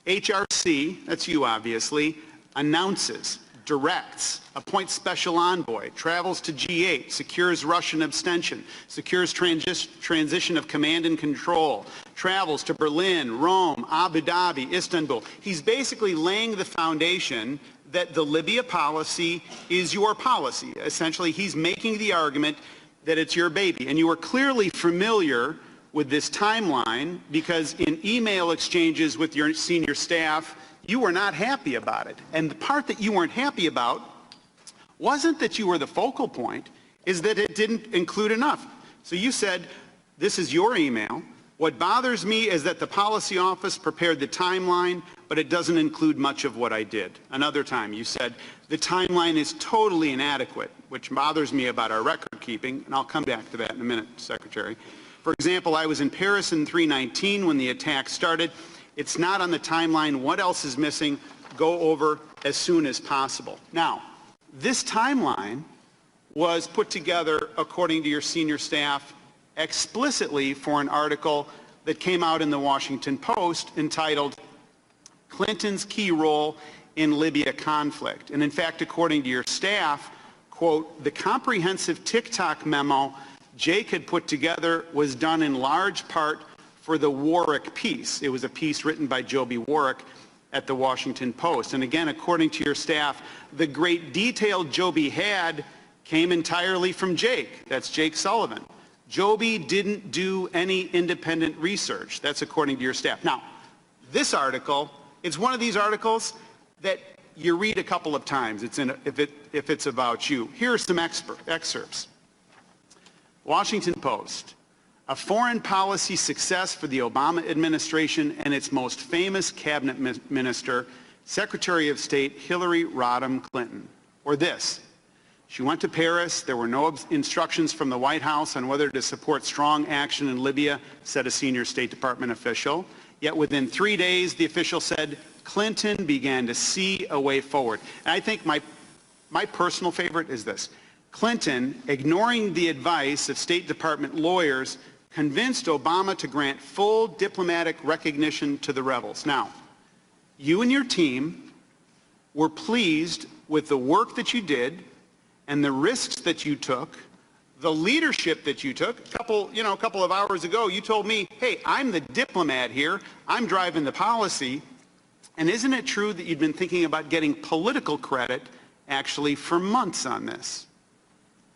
[SPEAKER 11] HRC, that's you obviously, announces, directs, appoints special envoy, travels to G8, secures Russian abstention, secures transition of command and control, travels to Berlin, Rome, Abu Dhabi, Istanbul. He's basically laying the foundation that the Libya policy is your policy. Essentially, he's making the argument that it's your baby. And you are clearly familiar with this timeline because in email exchanges with your senior staff, you were not happy about it. And the part that you weren't happy about wasn't that you were the focal point, is that it didn't include enough. So you said, this is your email. What bothers me is that the policy office prepared the timeline, but it doesn't include much of what I did. Another time you said, the timeline is totally inadequate, which bothers me about our record keeping, and I'll come back to that in a minute, Secretary. For example, I was in Paris in 319 when the attack started. It's not on the timeline. What else is missing? Go over as soon as possible. Now, this timeline was put together, according to your senior staff, explicitly for an article that came out in the Washington Post entitled, Clinton's Key Role in Libya Conflict. And in fact, according to your staff, quote, the comprehensive TikTok memo Jake had put together was done in large part for the Warwick piece. It was a piece written by Joby Warwick at the Washington Post. And again, according to your staff, the great detail Joby had came entirely from Jake. That's Jake Sullivan. Joby didn't do any independent research. That's according to your staff. Now, this article, it's one of these articles that you read a couple of times if it's about you. Here are some excerpts. Washington Post. A foreign policy success for the Obama administration and its most famous cabinet minister, Secretary of State Hillary Rodham Clinton. Or this. She went to Paris. There were no instructions from the White House on whether to support strong action in Libya, said a senior State Department official. Yet within 3 days, the official said, Clinton began to see a way forward. And I think my personal favorite is this. Clinton, ignoring the advice of State Department lawyers, convinced Obama to grant full diplomatic recognition to the rebels. Now, you and your team were pleased with the work that you did and the risks that you took, the leadership that you took. A couple of hours ago, you told me, hey, I'm the diplomat here. I'm driving the policy. And isn't it true that you'd been thinking about getting political credit actually for months on this?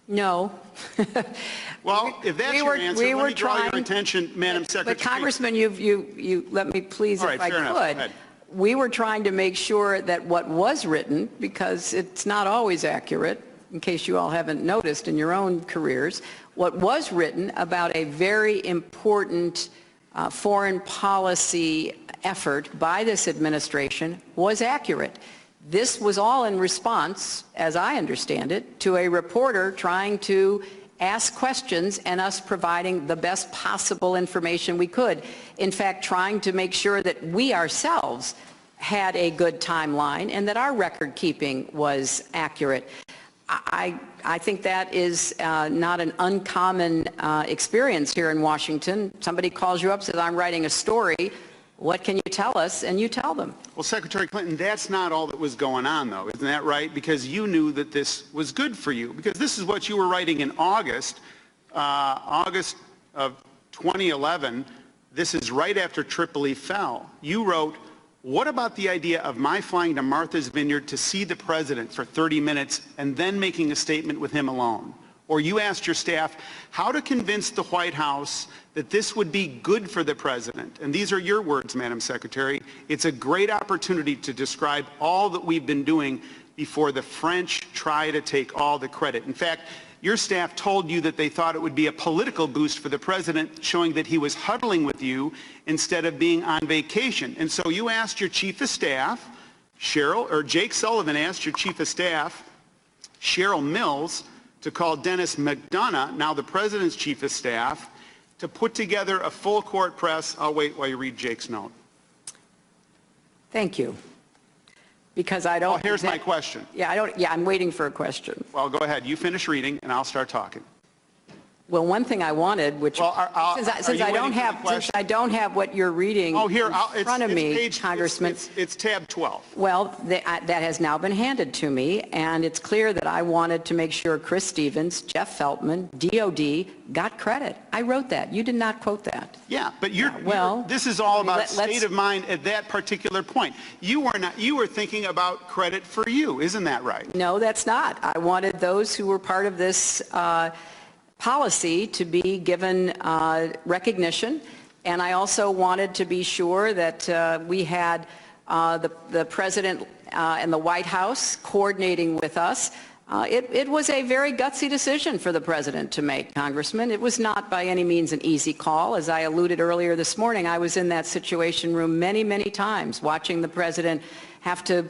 [SPEAKER 4] No.
[SPEAKER 11] Well, if that's your answer, let me draw your attention, Madam Secretary.
[SPEAKER 4] But Congressman, you let me please, if I could. We were trying to make sure that what was written, because it's not always accurate, in case you all haven't noticed in your own careers, what was written about a very important foreign policy effort by this administration was accurate. This was all in response, as I understand it, to a reporter trying to ask questions and us providing the best possible information we could. In fact, trying to make sure that we ourselves had a good timeline and that our record keeping was accurate. I think that is not an uncommon experience here in Washington. Somebody calls you up, says, I'm writing a story. What can you tell us? And you tell them.
[SPEAKER 11] Well, Secretary Clinton, that's not all that was going on, though. Isn't that right? Because you knew that this was good for you. Because this is what you were writing in August of 2011. This is right after Tripoli fell. You wrote, what about the idea of my flying to Martha's Vineyard to see the president for 30 minutes and then making a statement with him alone? or you asked your staff how to convince the White House that this would be good for the president. And these are your words, Madam Secretary. It's a great opportunity to describe all that we've been doing before the French try to take all the credit. In fact, your staff told you that they thought it would be a political boost for the president, showing that he was huddling with you instead of being on vacation. And so you asked your chief of staff, Jake Sullivan asked your chief of staff, Cheryl Mills, to call Dennis McDonough, now the president's chief of staff, to put together a full court press. I'll wait while you read Jake's note.
[SPEAKER 4] Thank you. Because I don't...
[SPEAKER 11] Well, here's my question.
[SPEAKER 4] Yeah, I'm waiting for a question.
[SPEAKER 11] Well, go ahead. You finish reading, and I'll start talking.
[SPEAKER 4] Well, one thing I wanted, which
[SPEAKER 11] Well,
[SPEAKER 4] since I don't have what you're reading in front of me, Congressman,
[SPEAKER 11] it's tab 12.
[SPEAKER 4] well, that has now been handed to me, and it's clear that I wanted to make sure Chris Stevens, Jeff Feltman, DOD got credit. I wrote that. You did not quote that.
[SPEAKER 11] Yeah, but
[SPEAKER 4] well,
[SPEAKER 11] this is all about
[SPEAKER 4] let's
[SPEAKER 11] state of mind at that particular point. You were thinking about credit for you, isn't that right?
[SPEAKER 4] No, that's not. I wanted those who were part of this policy to be given recognition, and I also wanted to be sure that we had the President and the White House coordinating with us. It was a very gutsy decision for the President to make, Congressman. It was not by any means an easy call. As I alluded earlier this morning, I was in that Situation Room many, many times, watching the President have to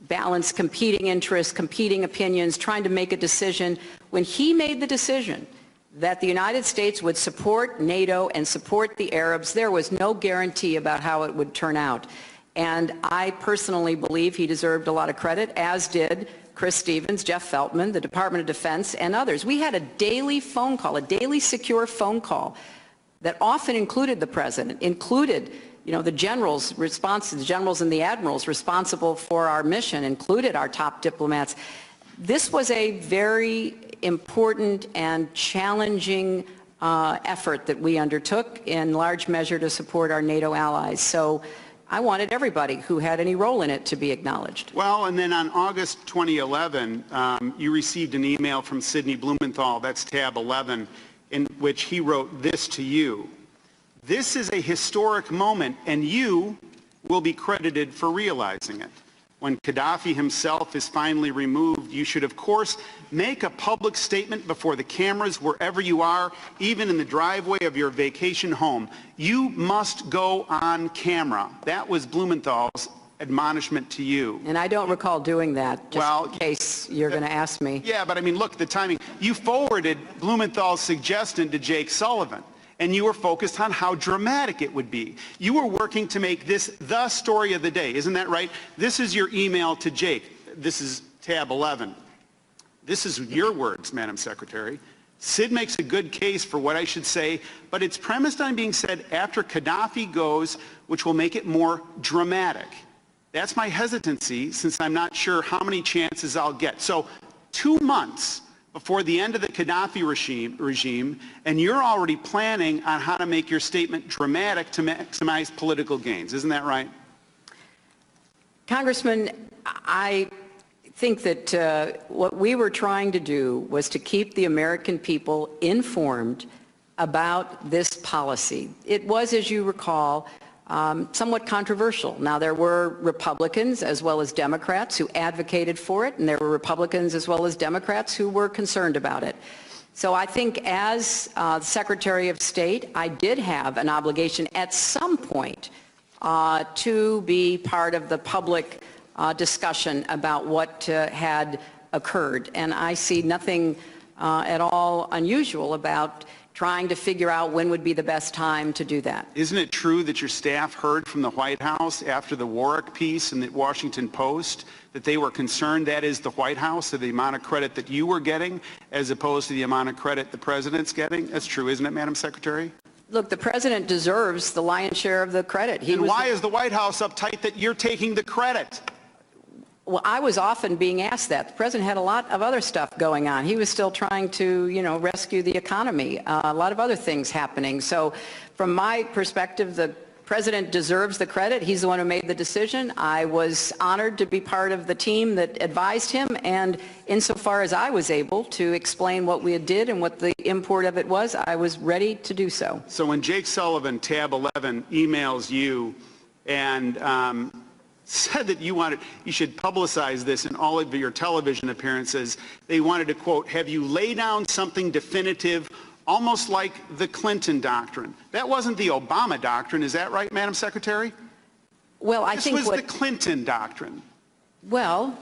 [SPEAKER 4] balance competing interests, competing opinions, trying to make a decision. When he made the decision that the United States would support NATO and support the Arabs, there was no guarantee about how it would turn out. And I personally believe he deserved a lot of credit, as did Chris Stevens, Jeff Feltman, the Department of Defense, and others. We had a daily phone call, a daily secure phone call that often included the President, included the generals and the admirals responsible for our mission, included our top diplomats. This was a very important and challenging effort that we undertook, in large measure to support our NATO allies. So I wanted everybody who had any role in it to be acknowledged.
[SPEAKER 11] Well, and then on August 2011, you received an email from Sidney Blumenthal, that's tab 11, in which he wrote this to you. This is a historic moment, and you will be credited for realizing it. When Gaddafi himself is finally removed, you should, of course, make a public statement before the cameras wherever you are, even in the driveway of your vacation home. You must go on camera. That was Blumenthal's admonishment to you.
[SPEAKER 4] And I don't recall doing that, just in case you're going to ask me.
[SPEAKER 11] Yeah, but I mean, look, the timing. You forwarded Blumenthal's suggestion to Jake Sullivan, and you were focused on how dramatic it would be. You were working to make this the story of the day. Isn't that right? This is your email to Jake. This is tab 11. This is your words, Madam Secretary. Sid makes a good case for what I should say, but it's premised on being said after Gaddafi goes, which will make it more dramatic. That's my hesitancy, since I'm not sure how many chances I'll get. So 2 months before the end of the Gaddafi regime, and you're already planning on how to make your statement dramatic to maximize political gains. Isn't that right?
[SPEAKER 4] Congressman, I think that what we were trying to do was to keep the American people informed about this policy. It was, as you recall, somewhat controversial. Now, there were Republicans as well as Democrats who advocated for it, and there were Republicans as well as Democrats who were concerned about it. So I think as Secretary of State, I did have an obligation at some point to be part of the public discussion about what had occurred. And I see nothing at all unusual about trying to figure out when would be the best time to do that.
[SPEAKER 11] Isn't it true that your staff heard from the White House after the Warwick piece in the Washington Post that they were concerned, that is the White House, of the amount of credit that you were getting as opposed to the amount of credit the President's getting? That's true, isn't it, Madam Secretary?
[SPEAKER 4] Look, the President deserves the lion's share of the credit.
[SPEAKER 11] And why is the White House uptight that you're taking the credit?
[SPEAKER 4] Well, I was often being asked that. The President had a lot of other stuff going on. He was still trying to, rescue the economy, a lot of other things happening. So from my perspective, the President deserves the credit. He's the one who made the decision. I was honored to be part of the team that advised him, and insofar as I was able to explain what we did and what the import of it was, I was ready to do so.
[SPEAKER 11] So when Jake Sullivan, tab 11, emails you and said that you should publicize this in all of your television appearances, they wanted to, quote, have you lay down something definitive, almost like the Clinton doctrine. That wasn't the Obama doctrine, is that right, Madam Secretary?
[SPEAKER 4] Well, I think
[SPEAKER 11] this was the Clinton doctrine.
[SPEAKER 4] Well,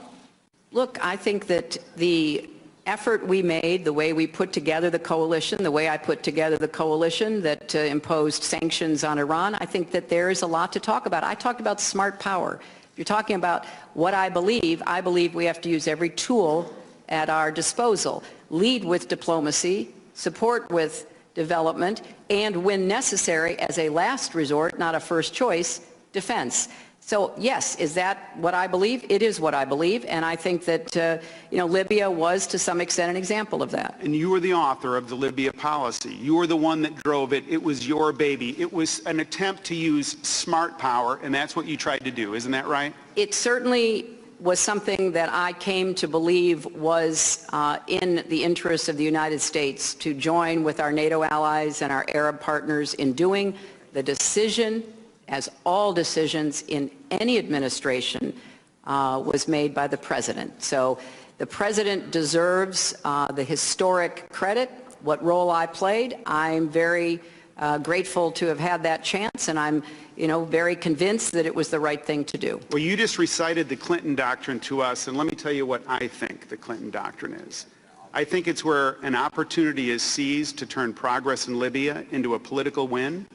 [SPEAKER 4] look, I think that the effort we made, the way we put together the coalition, the way I put together the coalition that imposed sanctions on Iran, I think that there is a lot to talk about. I talked about smart power. If you're talking about what I believe we have to use every tool at our disposal. Lead with diplomacy, support with development, and when necessary, as a last resort, not a first choice, defense. So yes, is that what I believe? It is what I believe, and I think that Libya was to some extent an example of that.
[SPEAKER 11] And you were the author of the Libya policy. You were the one that drove it. It was your baby. It was an attempt to use smart power, and that's what you tried to do. Isn't that right?
[SPEAKER 4] It certainly was something that I came to believe was in the interest of the United States to join with our NATO allies and our Arab partners in doing. The decision, as all decisions in any administration, was made by the President. So the President deserves the historic credit. What role I played, I'm very grateful to have had that chance, and I'm very convinced that it was the right thing to do.
[SPEAKER 11] Well, you just recited the Clinton doctrine to us, and let me tell you what I think the Clinton doctrine is. I think it's where an opportunity is seized to turn progress in Libya into a political win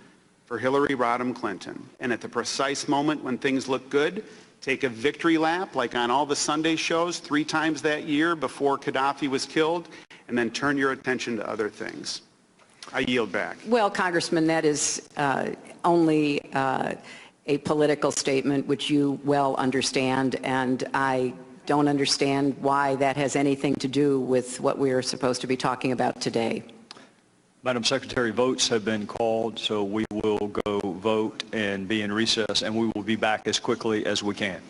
[SPEAKER 11] for Hillary Rodham Clinton. And at the precise moment when things look good, take a victory lap like on all the Sunday shows 3 times that year before Gaddafi was killed, and then turn your attention to other things. I yield back.
[SPEAKER 4] Well, Congressman, that is only a political statement which you well understand, and I don't understand why that has anything to do with what we are supposed to be talking about today.
[SPEAKER 5] Madam Secretary, votes have been called, so we will go vote and be in recess, and we will be back as quickly as we can.